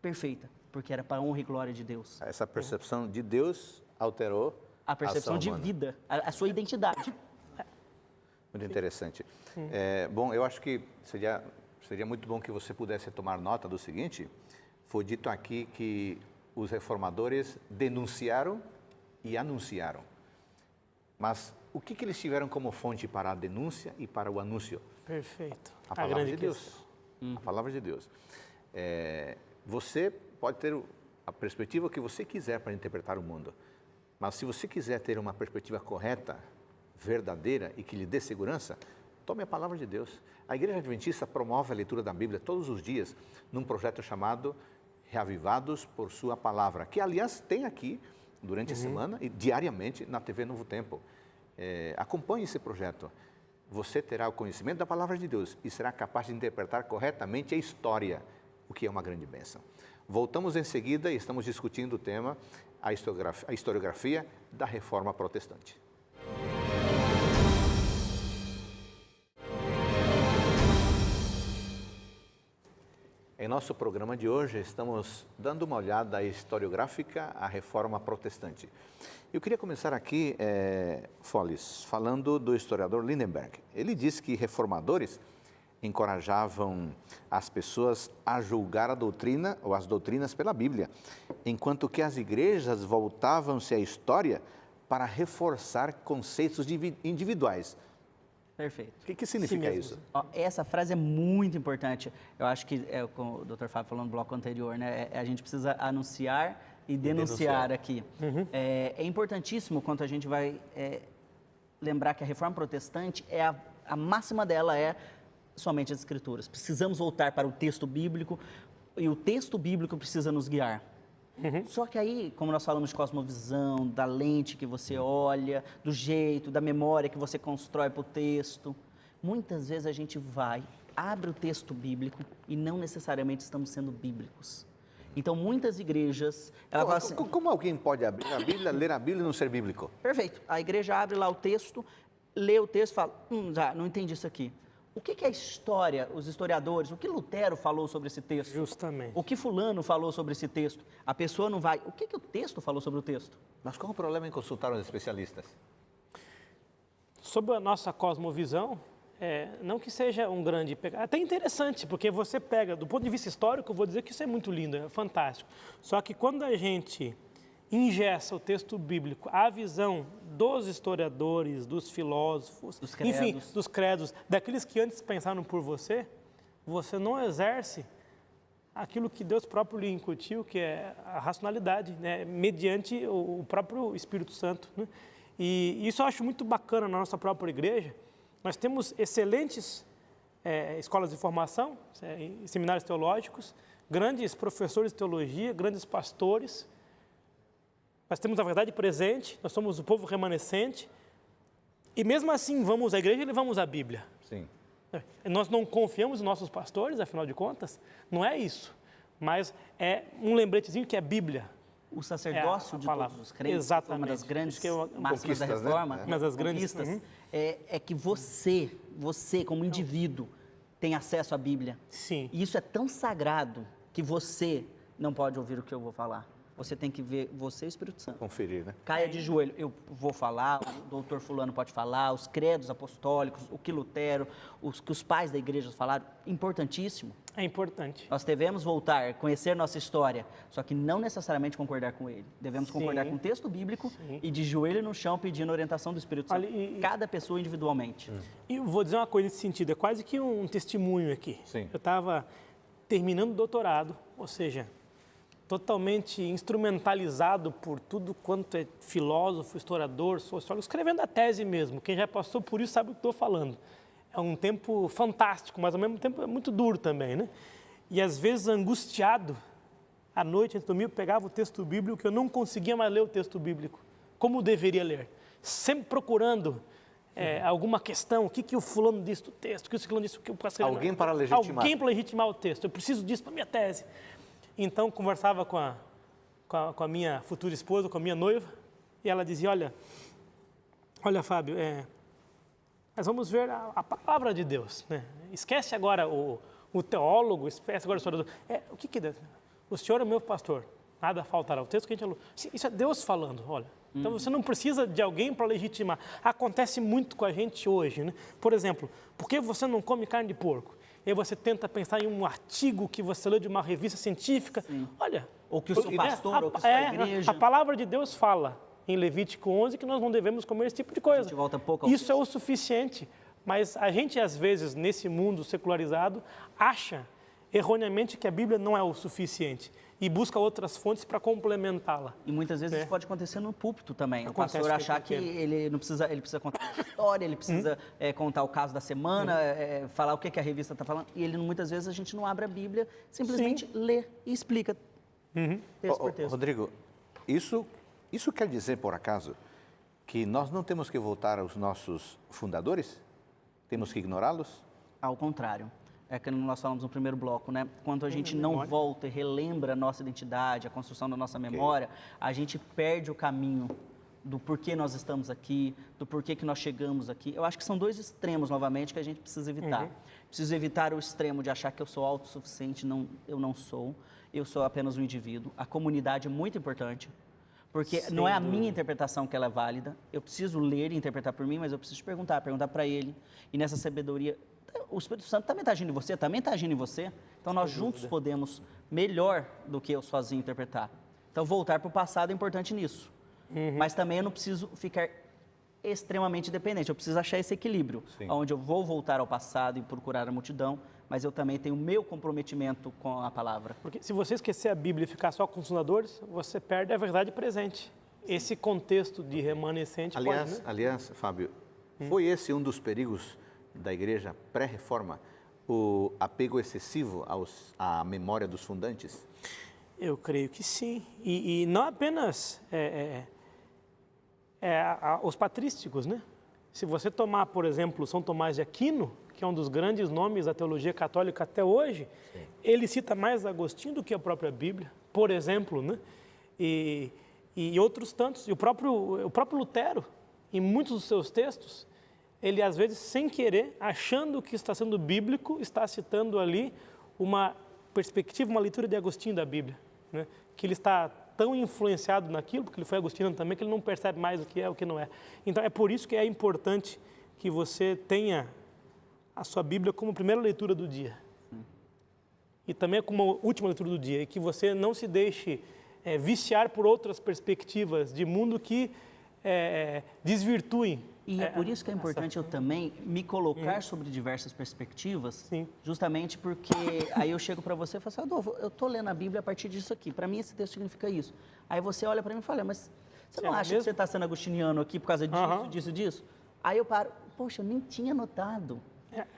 perfeita, porque era para a honra e glória de Deus. Essa percepção de Deus alterou A percepção ação de humana. vida, a sua identidade. Muito interessante. Bom, eu acho que seria muito bom que você pudesse tomar nota do seguinte: foi dito aqui que os reformadores denunciaram e anunciaram. Mas o que eles tiveram como fonte para a denúncia e para o anúncio? Perfeito. A palavra de Deus. A palavra de Deus. Você pode ter a perspectiva que você quiser para interpretar o mundo, mas se você quiser ter uma perspectiva correta, verdadeira e que lhe dê segurança, tome a palavra de Deus. A Igreja Adventista promove a leitura da Bíblia todos os dias num projeto chamado Reavivados por Sua Palavra, que aliás tem aqui durante a semana e diariamente na TV Novo Tempo. Acompanhe esse projeto. Você terá o conhecimento da palavra de Deus e será capaz de interpretar corretamente a história, o que é uma grande bênção. Voltamos em seguida e estamos discutindo o tema, a historiografia da Reforma Protestante. Em nosso programa de hoje, estamos dando uma olhada historiográfica à Reforma Protestante. Eu queria começar aqui, Follis, falando do historiador Lindenberg. Ele diz que reformadores encorajavam as pessoas a julgar a doutrina ou as doutrinas pela Bíblia, enquanto que as igrejas voltavam-se à história para reforçar conceitos individuais. Perfeito. O que significa isso? Ó, essa frase é muito importante. Eu acho que, como o Dr. Fábio falou no bloco anterior, né, a gente precisa anunciar e denunciar aqui. É importantíssimo quando a gente vai lembrar que a Reforma Protestante, a máxima dela é somente as Escrituras. Precisamos voltar para o texto bíblico e o texto bíblico precisa nos guiar. Só que aí, como nós falamos de cosmovisão, da lente que você olha, do jeito, da memória que você constrói para o texto, muitas vezes a gente abre o texto bíblico e não necessariamente estamos sendo bíblicos. Então, muitas igrejas... Assim, como alguém pode abrir a Bíblia, ler a Bíblia e não ser bíblico? Perfeito. A igreja abre lá o texto, lê o texto e fala, já, não entendi isso aqui. O que é a história, os historiadores, o que Lutero falou sobre esse texto? Justamente. O que fulano falou sobre esse texto? A pessoa não vai... O que o texto falou sobre o texto? Mas qual o problema em consultar os especialistas? Sobre a nossa cosmovisão, não que seja um grande pecado, até interessante, porque você pega, do ponto de vista histórico, eu vou dizer que isso é muito lindo, é fantástico. Só que quando a gente ingessa o texto bíblico, a visão dos historiadores, dos filósofos, enfim, dos credos, daqueles que antes pensaram por você, você não exerce aquilo que Deus próprio lhe incutiu, que é a racionalidade, né, mediante o próprio Espírito Santo, né? E isso eu acho muito bacana na nossa própria igreja. Nós temos excelentes escolas de formação, seminários teológicos, grandes professores de teologia, grandes pastores. Nós temos a verdade presente, nós somos o povo remanescente, e mesmo assim vamos à igreja e levamos a Bíblia. Sim. Nós não confiamos nos nossos pastores, afinal de contas, não é isso, mas é um lembretezinho que é Bíblia. O sacerdócio de todos os crentes, exatamente. Uma das grandes máximas conquistas, da reforma, né? Uma das grandes conquistas, é que você como indivíduo, tem acesso à Bíblia. Sim. E isso é tão sagrado que você não pode ouvir o que eu vou falar. Você tem que ver você e o Espírito Santo. Conferir, né? Caia de joelho. Eu vou falar, o doutor fulano pode falar, os credos apostólicos, o que Lutero, os que os pais da igreja falaram, importantíssimo. É importante. Nós devemos voltar, conhecer nossa história, só que não necessariamente concordar com ele. Devemos concordar com o texto bíblico e de joelho no chão pedindo orientação do Espírito Santo. Cada pessoa individualmente. E eu vou dizer uma coisa nesse sentido, é quase que um testemunho aqui. Sim. Eu estava terminando o doutorado, ou seja, totalmente instrumentalizado por tudo quanto é filósofo, historiador, sociólogo, escrevendo a tese mesmo. Quem já passou por isso sabe o que estou falando. É um tempo fantástico, mas ao mesmo tempo é muito duro também, né? E às vezes angustiado, à noite, antes de dormir, eu pegava o texto bíblico, que eu não conseguia mais ler o texto bíblico, como deveria ler. Sempre procurando alguma questão, o que o fulano disse do texto, o que o fulano disse, o que o pastor... Alguém para legitimar. Alguém para legitimar o texto. Eu preciso disso para a minha tese. Então, conversava com a minha futura esposa, com a minha noiva, e ela dizia, olha Fábio, nós vamos ver a palavra de Deus, né? Esquece agora o teólogo, esquece agora o historiador. O que é Deus? o Senhor é meu pastor, nada faltará. O texto que a gente falou, isso é Deus falando, olha. Então você não precisa de alguém para legitimar. Acontece muito com a gente hoje, né? Por exemplo, por que você não come carne de porco? E aí você tenta pensar em um artigo que você leu de uma revista científica. Sim. Olha... Ou que o seu pastor, ou que a sua igreja... A palavra de Deus fala em Levítico 11 que nós não devemos comer esse tipo de coisa. A gente volta pouco ao Isso é o suficiente. Mas a gente, às vezes, nesse mundo secularizado, acha erroneamente que a Bíblia não é o suficiente e busca outras fontes para complementá-la. E muitas vezes isso pode acontecer no púlpito também. Acontece o pastor achar que ele precisa contar a história, ele precisa contar o caso da semana, falar o que a revista está falando. E muitas vezes a gente não abre a Bíblia, simplesmente lê e explica. Texto por texto. Rodrigo, isso quer dizer, por acaso, que nós não temos que voltar aos nossos fundadores? Temos que ignorá-los? Ao contrário. É que nós falamos no primeiro bloco, né? Quando a gente não volta e relembra a nossa identidade, a construção da nossa memória, a gente perde o caminho do porquê nós estamos aqui, do porquê que nós chegamos aqui. Eu acho que são dois extremos, novamente, que a gente precisa evitar. Preciso evitar o extremo de achar que eu sou autossuficiente. Não, eu não sou. Eu sou apenas um indivíduo. A comunidade é muito importante, porque não é a minha interpretação que ela é válida. Eu preciso ler e interpretar por mim, mas eu preciso perguntar para ele. E nessa sabedoria, o Espírito Santo também está agindo em você, também está agindo em você. Então, nós juntos podemos, melhor do que eu sozinho, interpretar. Então, voltar para o passado é importante nisso. Mas também eu não preciso ficar extremamente dependente. Eu preciso achar esse equilíbrio, onde eu vou voltar ao passado e procurar a multidão, mas eu também tenho o meu comprometimento com a palavra. Porque se você esquecer a Bíblia e ficar só com os fundadores, você perde a verdade presente. Esse contexto de remanescente aliás, pode, né? Aliás, Fábio, foi esse um dos perigos da igreja pré-reforma, o apego excessivo à memória dos fundantes? Eu creio que sim. E não apenas os patrísticos, né? Se você tomar, por exemplo, São Tomás de Aquino, que é um dos grandes nomes da teologia católica até hoje, ele cita mais Agostinho do que a própria Bíblia, por exemplo, né? E outros tantos. E o próprio Lutero, em muitos dos seus textos, ele às vezes, sem querer, achando que está sendo bíblico, está citando ali uma perspectiva, uma leitura de Agostinho da Bíblia, né? Que ele está tão influenciado naquilo, porque ele foi agostiniano também, que ele não percebe mais o que é e o que não é. Então, é por isso que é importante que você tenha a sua Bíblia como primeira leitura do dia. E também como última leitura do dia. E que você não se deixe viciar por outras perspectivas de mundo que desvirtuem. E é por isso que é importante eu também me colocar sobre diversas perspectivas, justamente porque aí eu chego para você e falo assim, Adolfo, eu estou lendo a Bíblia a partir disso aqui, para mim esse texto significa isso. Aí você olha para mim e fala, mas você não acha que você está sendo agostiniano aqui por causa disso? Aí eu paro, poxa, eu nem tinha notado.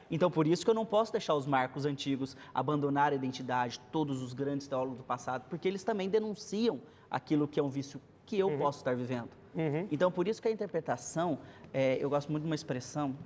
Então, por isso que eu não posso deixar os marcos antigos abandonar a identidade, todos os grandes teólogos do passado, porque eles também denunciam aquilo que é um vício que eu posso estar vivendo. Então, por isso que a interpretação, eu gosto muito de uma expressão,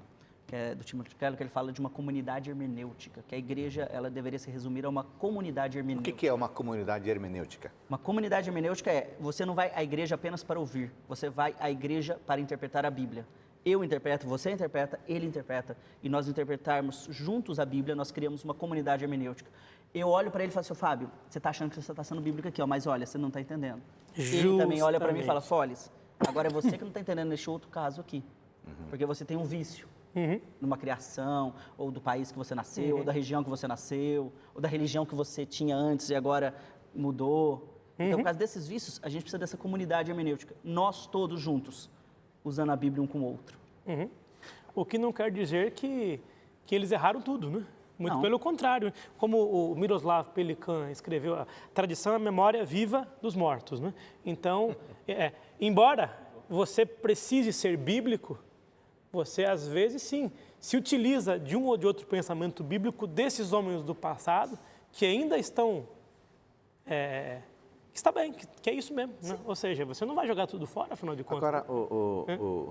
que é do Timothy Keller, que ele fala de uma comunidade hermenêutica, que a igreja ela deveria se resumir a uma comunidade hermenêutica. O que é uma comunidade hermenêutica? Uma comunidade hermenêutica você não vai à igreja apenas para ouvir, você vai à igreja para interpretar a Bíblia. Eu interpreto, você interpreta, ele interpreta, e nós interpretarmos juntos a Bíblia, nós criamos uma comunidade hermenêutica. Eu olho para ele e falo assim, Fábio, você está achando que você está sendo bíblico aqui, mas olha, você não está entendendo. Ele também olha para mim e fala, Foles, agora é você que não está entendendo neste outro caso aqui, porque você tem um vício numa criação, ou do país que você nasceu, ou da região que você nasceu, ou da religião que você tinha antes e agora mudou. Então, por causa desses vícios, a gente precisa dessa comunidade hermenêutica, nós todos juntos, usando a Bíblia um com o outro. O que não quer dizer que eles erraram tudo, né? Muito pelo contrário. Como o Miroslav Pelikan escreveu, a tradição é a memória viva dos mortos, né? Então, embora você precise ser bíblico, você às vezes sim, se utiliza de um ou de outro pensamento bíblico desses homens do passado que ainda estão... está bem, que é isso mesmo, né? Ou seja, você não vai jogar tudo fora, afinal de contas. Agora,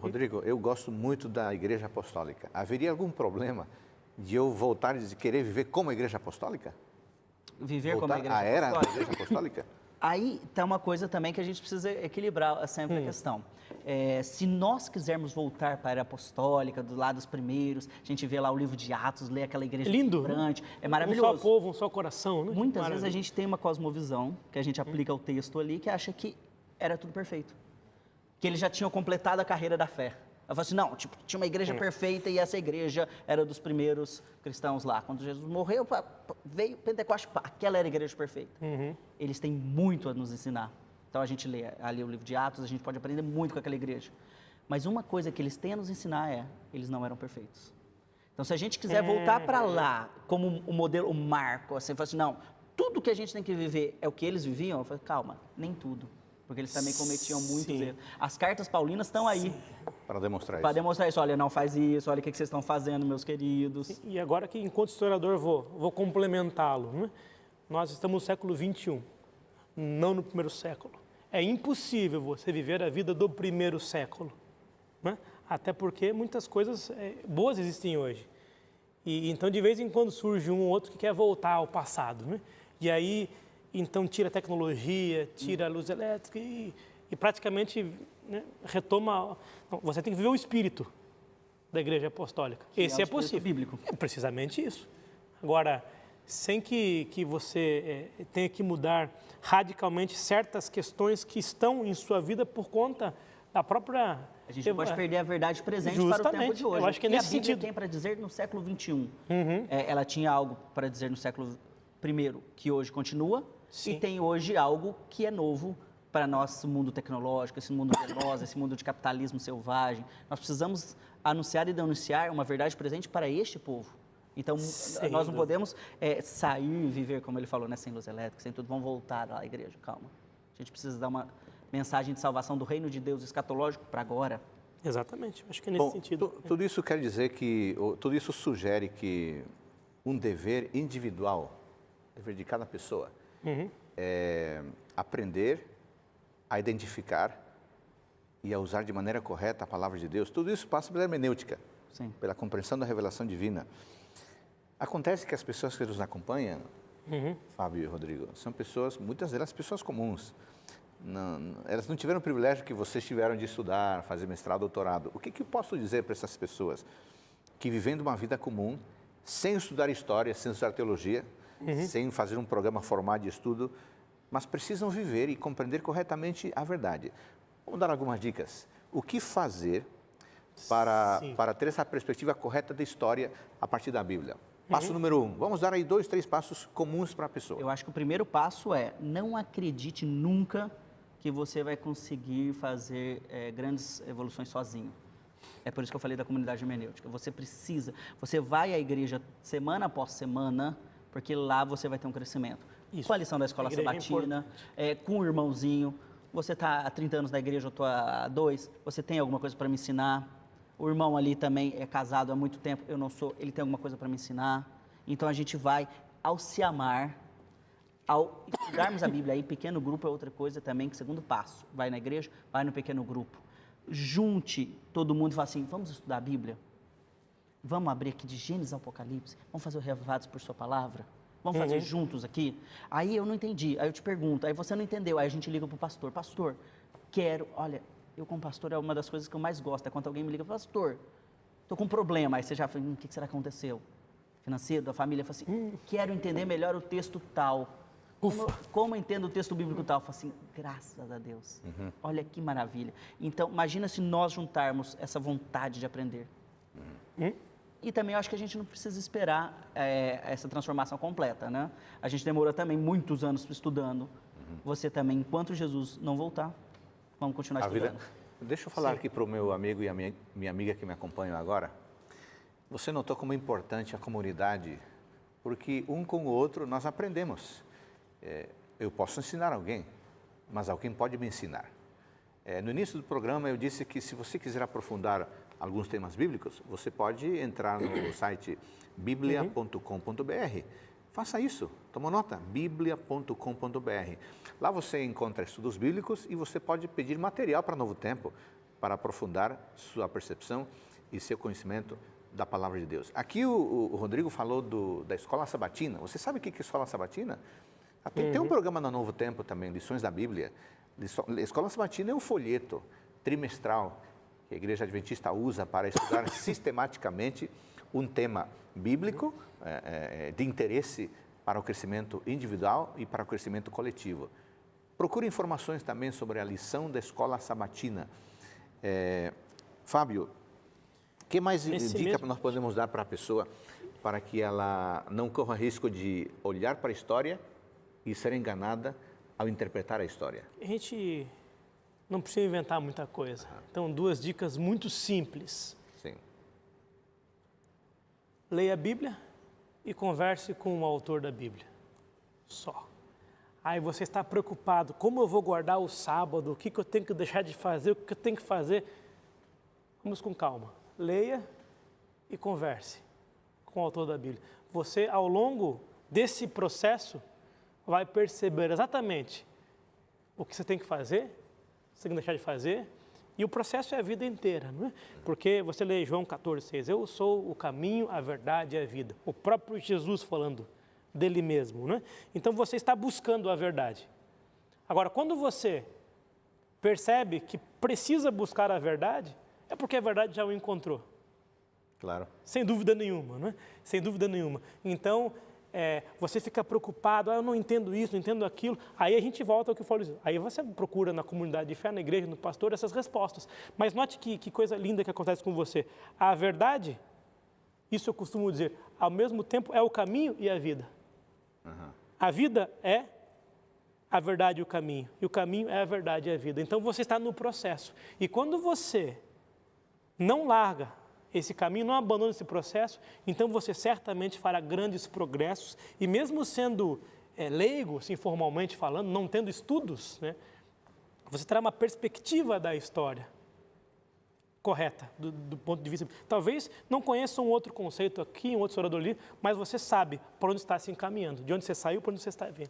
Rodrigo, eu gosto muito da Igreja Apostólica. Haveria algum problema de eu voltar e querer viver como a Igreja Apostólica? Viver como a Igreja Apostólica? A era da Apostólica? Igreja Apostólica? Aí está uma coisa também que a gente precisa equilibrar sempre a questão. Se nós quisermos voltar para a era apostólica, do lado dos primeiros, a gente vê lá o livro de Atos, lê aquela igreja Lindo, vibrante, é maravilhoso. Um só povo, um só coração, né? Muitas vezes a gente tem uma cosmovisão, que a gente aplica o texto ali, que acha que era tudo perfeito. Que eles já tinham completado a carreira da fé. Eu falo assim, não, tipo, tinha uma igreja perfeita e essa igreja era dos primeiros cristãos lá. Quando Jesus morreu, veio Pentecoste, aquela era a igreja perfeita. Eles têm muito a nos ensinar. Então a gente lê ali o livro de Atos, a gente pode aprender muito com aquela igreja. Mas uma coisa que eles têm a nos ensinar eles não eram perfeitos. Então se a gente quiser voltar para lá, como o modelo, o marco, assim, fala assim, não, tudo que a gente tem que viver é o que eles viviam, eu falo, calma, nem tudo. Porque eles também cometiam muitos erros. As cartas paulinas estão aí. Para demonstrar isso. Para demonstrar isso. Olha, não faz isso, olha o que vocês estão fazendo, meus queridos. E agora que, enquanto historiador, vou complementá-lo. Né? Nós estamos no século XXI, não no primeiro século. É impossível você viver a vida do primeiro século. Né? Até porque muitas coisas boas existem hoje. E então, de vez em quando, surge um ou outro que quer voltar ao passado. Né? E aí, então, tira a tecnologia, tira a luz elétrica e praticamente, né, retoma... Não, você tem que viver o espírito da Igreja Apostólica. Esse é possível. Bíblico. É precisamente isso. Agora, sem que você tenha que mudar radicalmente certas questões que estão em sua vida por conta da própria... A gente não pode perder a verdade presente Justamente. para o tempo de hoje. Eu acho que é nesse a Bíblia sentido. tem para dizer no século XXI. Ela tinha algo para dizer no século I, que hoje continua, Sim. e tem hoje algo que é novo para nosso mundo tecnológico, esse mundo veloz, esse mundo de capitalismo selvagem. Nós precisamos anunciar e denunciar uma verdade presente para este povo. Então, nós não podemos sair e viver, como ele falou, né, sem luz elétrica, sem tudo. Vamos voltar à igreja, calma. A gente precisa dar uma mensagem de salvação do reino de Deus escatológico para agora. Exatamente, acho que é nesse sentido. Tudo isso quer dizer que, tudo isso sugere que um dever individual, dever de cada pessoa, é aprender a identificar e a usar de maneira correta a palavra de Deus. Tudo isso passa pela hermenêutica, Sim. pela compreensão da revelação divina. Acontece que as pessoas que nos acompanham, Fábio e Rodrigo, são pessoas, muitas delas pessoas comuns. Elas não tiveram o privilégio que vocês tiveram de estudar, fazer mestrado, doutorado. O que eu posso dizer para essas pessoas que vivendo uma vida comum, sem estudar história, sem estudar teologia, sem fazer um programa formal de estudo, mas precisam viver e compreender corretamente a verdade? Vamos dar algumas dicas. O que fazer para ter essa perspectiva correta da história a partir da Bíblia? Passo número 1. Vamos dar aí 2, 3 passos comuns para a pessoa. Eu acho que o primeiro passo é não acredite nunca que você vai conseguir fazer grandes evoluções sozinho. É por isso que eu falei da comunidade hermenêutica. Você vai à igreja semana após semana, porque lá você vai ter um crescimento. Isso. Com a lição da escola sabatina, com o irmãozinho. Você está há 30 anos na igreja, eu estou há 2, você tem alguma coisa para me ensinar? O irmão ali também é casado há muito tempo, eu não sou, ele tem alguma coisa para me ensinar. Então a gente vai, ao se amar, ao estudarmos a Bíblia aí, pequeno grupo é outra coisa também, que segundo passo, vai na igreja, vai no pequeno grupo. Junte todo mundo e fala assim, vamos estudar a Bíblia? Vamos abrir aqui de Gênesis ao Apocalipse? Vamos fazer o Reavivados por sua palavra? Vamos fazer juntos aqui? Aí eu não entendi, aí eu te pergunto, aí você não entendeu, aí a gente liga para o pastor, pastor, olha, eu como pastor é uma das coisas que eu mais gosto, é quando alguém me liga, pastor, estou com um problema, aí você já fala, o que será que aconteceu? Financeiro, da família, fala assim, quero entender melhor o texto tal. Como eu entendo o texto bíblico tal? Eu falo assim, graças a Deus, olha que maravilha. Então, imagina se nós juntarmos essa vontade de aprender. E também eu acho que a gente não precisa esperar essa transformação completa, né? A gente demorou também muitos anos estudando. Você também, enquanto Jesus não voltar, vamos continuar estudando. Deixa eu falar aqui para o meu amigo e a minha amiga que me acompanham agora. Você notou como é importante a comunidade, porque um com o outro nós aprendemos. Eu posso ensinar alguém, mas alguém pode me ensinar. No início do programa eu disse que se você quiser aprofundar alguns temas bíblicos, você pode entrar no site biblia.com.br. Faça isso, toma nota, biblia.com.br. Lá você encontra estudos bíblicos e você pode pedir material para Novo Tempo, para aprofundar sua percepção e seu conhecimento da Palavra de Deus. Aqui o Rodrigo falou da escola sabatina. Você sabe o que é escola sabatina? Tem um programa no Novo Tempo também, Lições da Bíblia. Escola Sabatina é um folheto trimestral que a Igreja Adventista usa para estudar sistematicamente um tema bíblico de interesse para o crescimento individual e para o crescimento coletivo. Procure informações também sobre a lição da Escola Sabatina. Fábio, que mais dica nós podemos dar para a pessoa para que ela não corra risco de olhar para a história e ser enganada ao interpretar a história? A gente não precisa inventar muita coisa. Então, 2 dicas muito simples. Sim. Leia a Bíblia e converse com o autor da Bíblia. Só. Aí você está preocupado, como eu vou guardar o sábado, o que eu tenho que deixar de fazer, o que eu tenho que fazer? Vamos com calma. Leia e converse com o autor da Bíblia. Você, ao longo desse processo, vai perceber exatamente o que você tem que fazer, o que você tem que deixar de fazer, e o processo é a vida inteira, não é? Porque você lê João 14,6, eu sou o caminho, a verdade e a vida. O próprio Jesus falando dele mesmo, não é? Então você está buscando a verdade. Agora, quando você percebe que precisa buscar a verdade, é porque a verdade já o encontrou. Claro. Sem dúvida nenhuma, não é? Sem dúvida nenhuma. Então, você fica preocupado, eu não entendo isso, não entendo aquilo. Aí a gente volta ao que eu falei. Aí você procura na comunidade de fé, na igreja, no pastor, essas respostas. Mas note que coisa linda que acontece com você. A verdade, isso eu costumo dizer, ao mesmo tempo é o caminho e a vida. A vida é a verdade e o caminho é a verdade e a vida. Então você está no processo. E quando você não larga esse caminho, não abandona esse processo, então você certamente fará grandes progressos. E mesmo sendo leigo, assim, formalmente falando, não tendo estudos, né, você terá uma perspectiva da história correta, do ponto de vista... Talvez não conheça um outro conceito aqui, um outro historiador ali, mas você sabe para onde está se encaminhando, de onde você saiu, para onde você está vindo.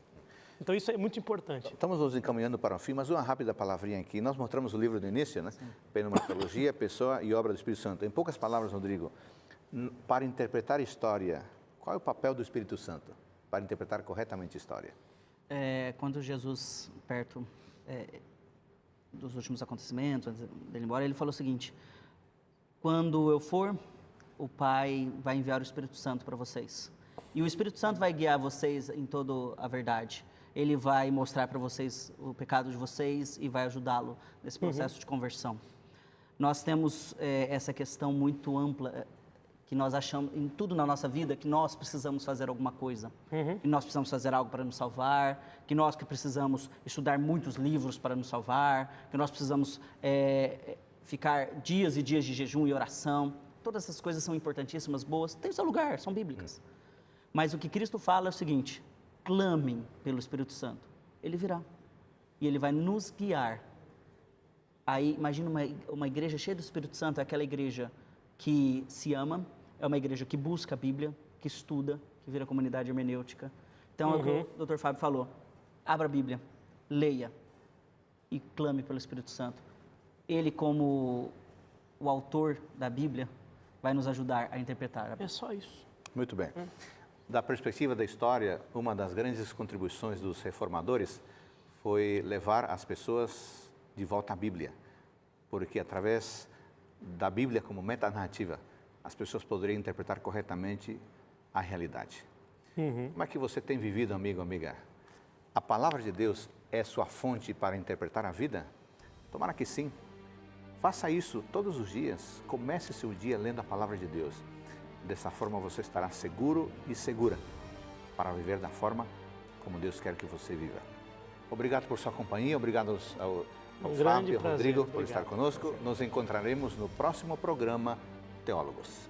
Então isso é muito importante. Estamos nos encaminhando para o fim, mas uma rápida palavrinha aqui. Nós mostramos o livro do início, né? Pneumatologia, Pessoa e Obra do Espírito Santo. Em poucas palavras, Rodrigo, para interpretar a história, qual é o papel do Espírito Santo para interpretar corretamente a história? Quando Jesus, perto dos últimos acontecimentos, antes dele ir embora, ele falou o seguinte: quando eu for, o Pai vai enviar o Espírito Santo para vocês. E o Espírito Santo vai guiar vocês em toda a verdade. Ele vai mostrar para vocês o pecado de vocês e vai ajudá-lo nesse processo de conversão. Nós temos essa questão muito ampla, que nós achamos em tudo na nossa vida, que nós precisamos fazer alguma coisa. Que nós precisamos fazer algo para nos salvar, que nós que precisamos estudar muitos livros para nos salvar, que nós precisamos ficar dias e dias de jejum e oração. Todas essas coisas são importantíssimas, boas, tem o seu lugar, são bíblicas. Mas o que Cristo fala é o seguinte: clamem pelo Espírito Santo. Ele virá e ele vai nos guiar. Aí, imagina uma igreja cheia do Espírito Santo, é aquela igreja que se ama, é uma igreja que busca a Bíblia, que estuda, que vira comunidade hermenêutica. Então, é o que o Dr. Fábio falou: abra a Bíblia, leia e clame pelo Espírito Santo. Ele, como o autor da Bíblia, vai nos ajudar a interpretar a Bíblia. É só isso. Muito bem. Da perspectiva da história, uma das grandes contribuições dos reformadores foi levar as pessoas de volta à Bíblia, porque através da Bíblia como metanarrativa, as pessoas poderiam interpretar corretamente a realidade. Como é que você tem vivido, amigo, amiga? A palavra de Deus é sua fonte para interpretar a vida? Tomara que sim. Faça isso todos os dias. Comece seu dia lendo a palavra de Deus. Dessa forma você estará seguro e segura para viver da forma como Deus quer que você viva. Obrigado por sua companhia, obrigado ao Fábio e ao Rodrigo por estar conosco. Nos encontraremos no próximo programa Teólogos.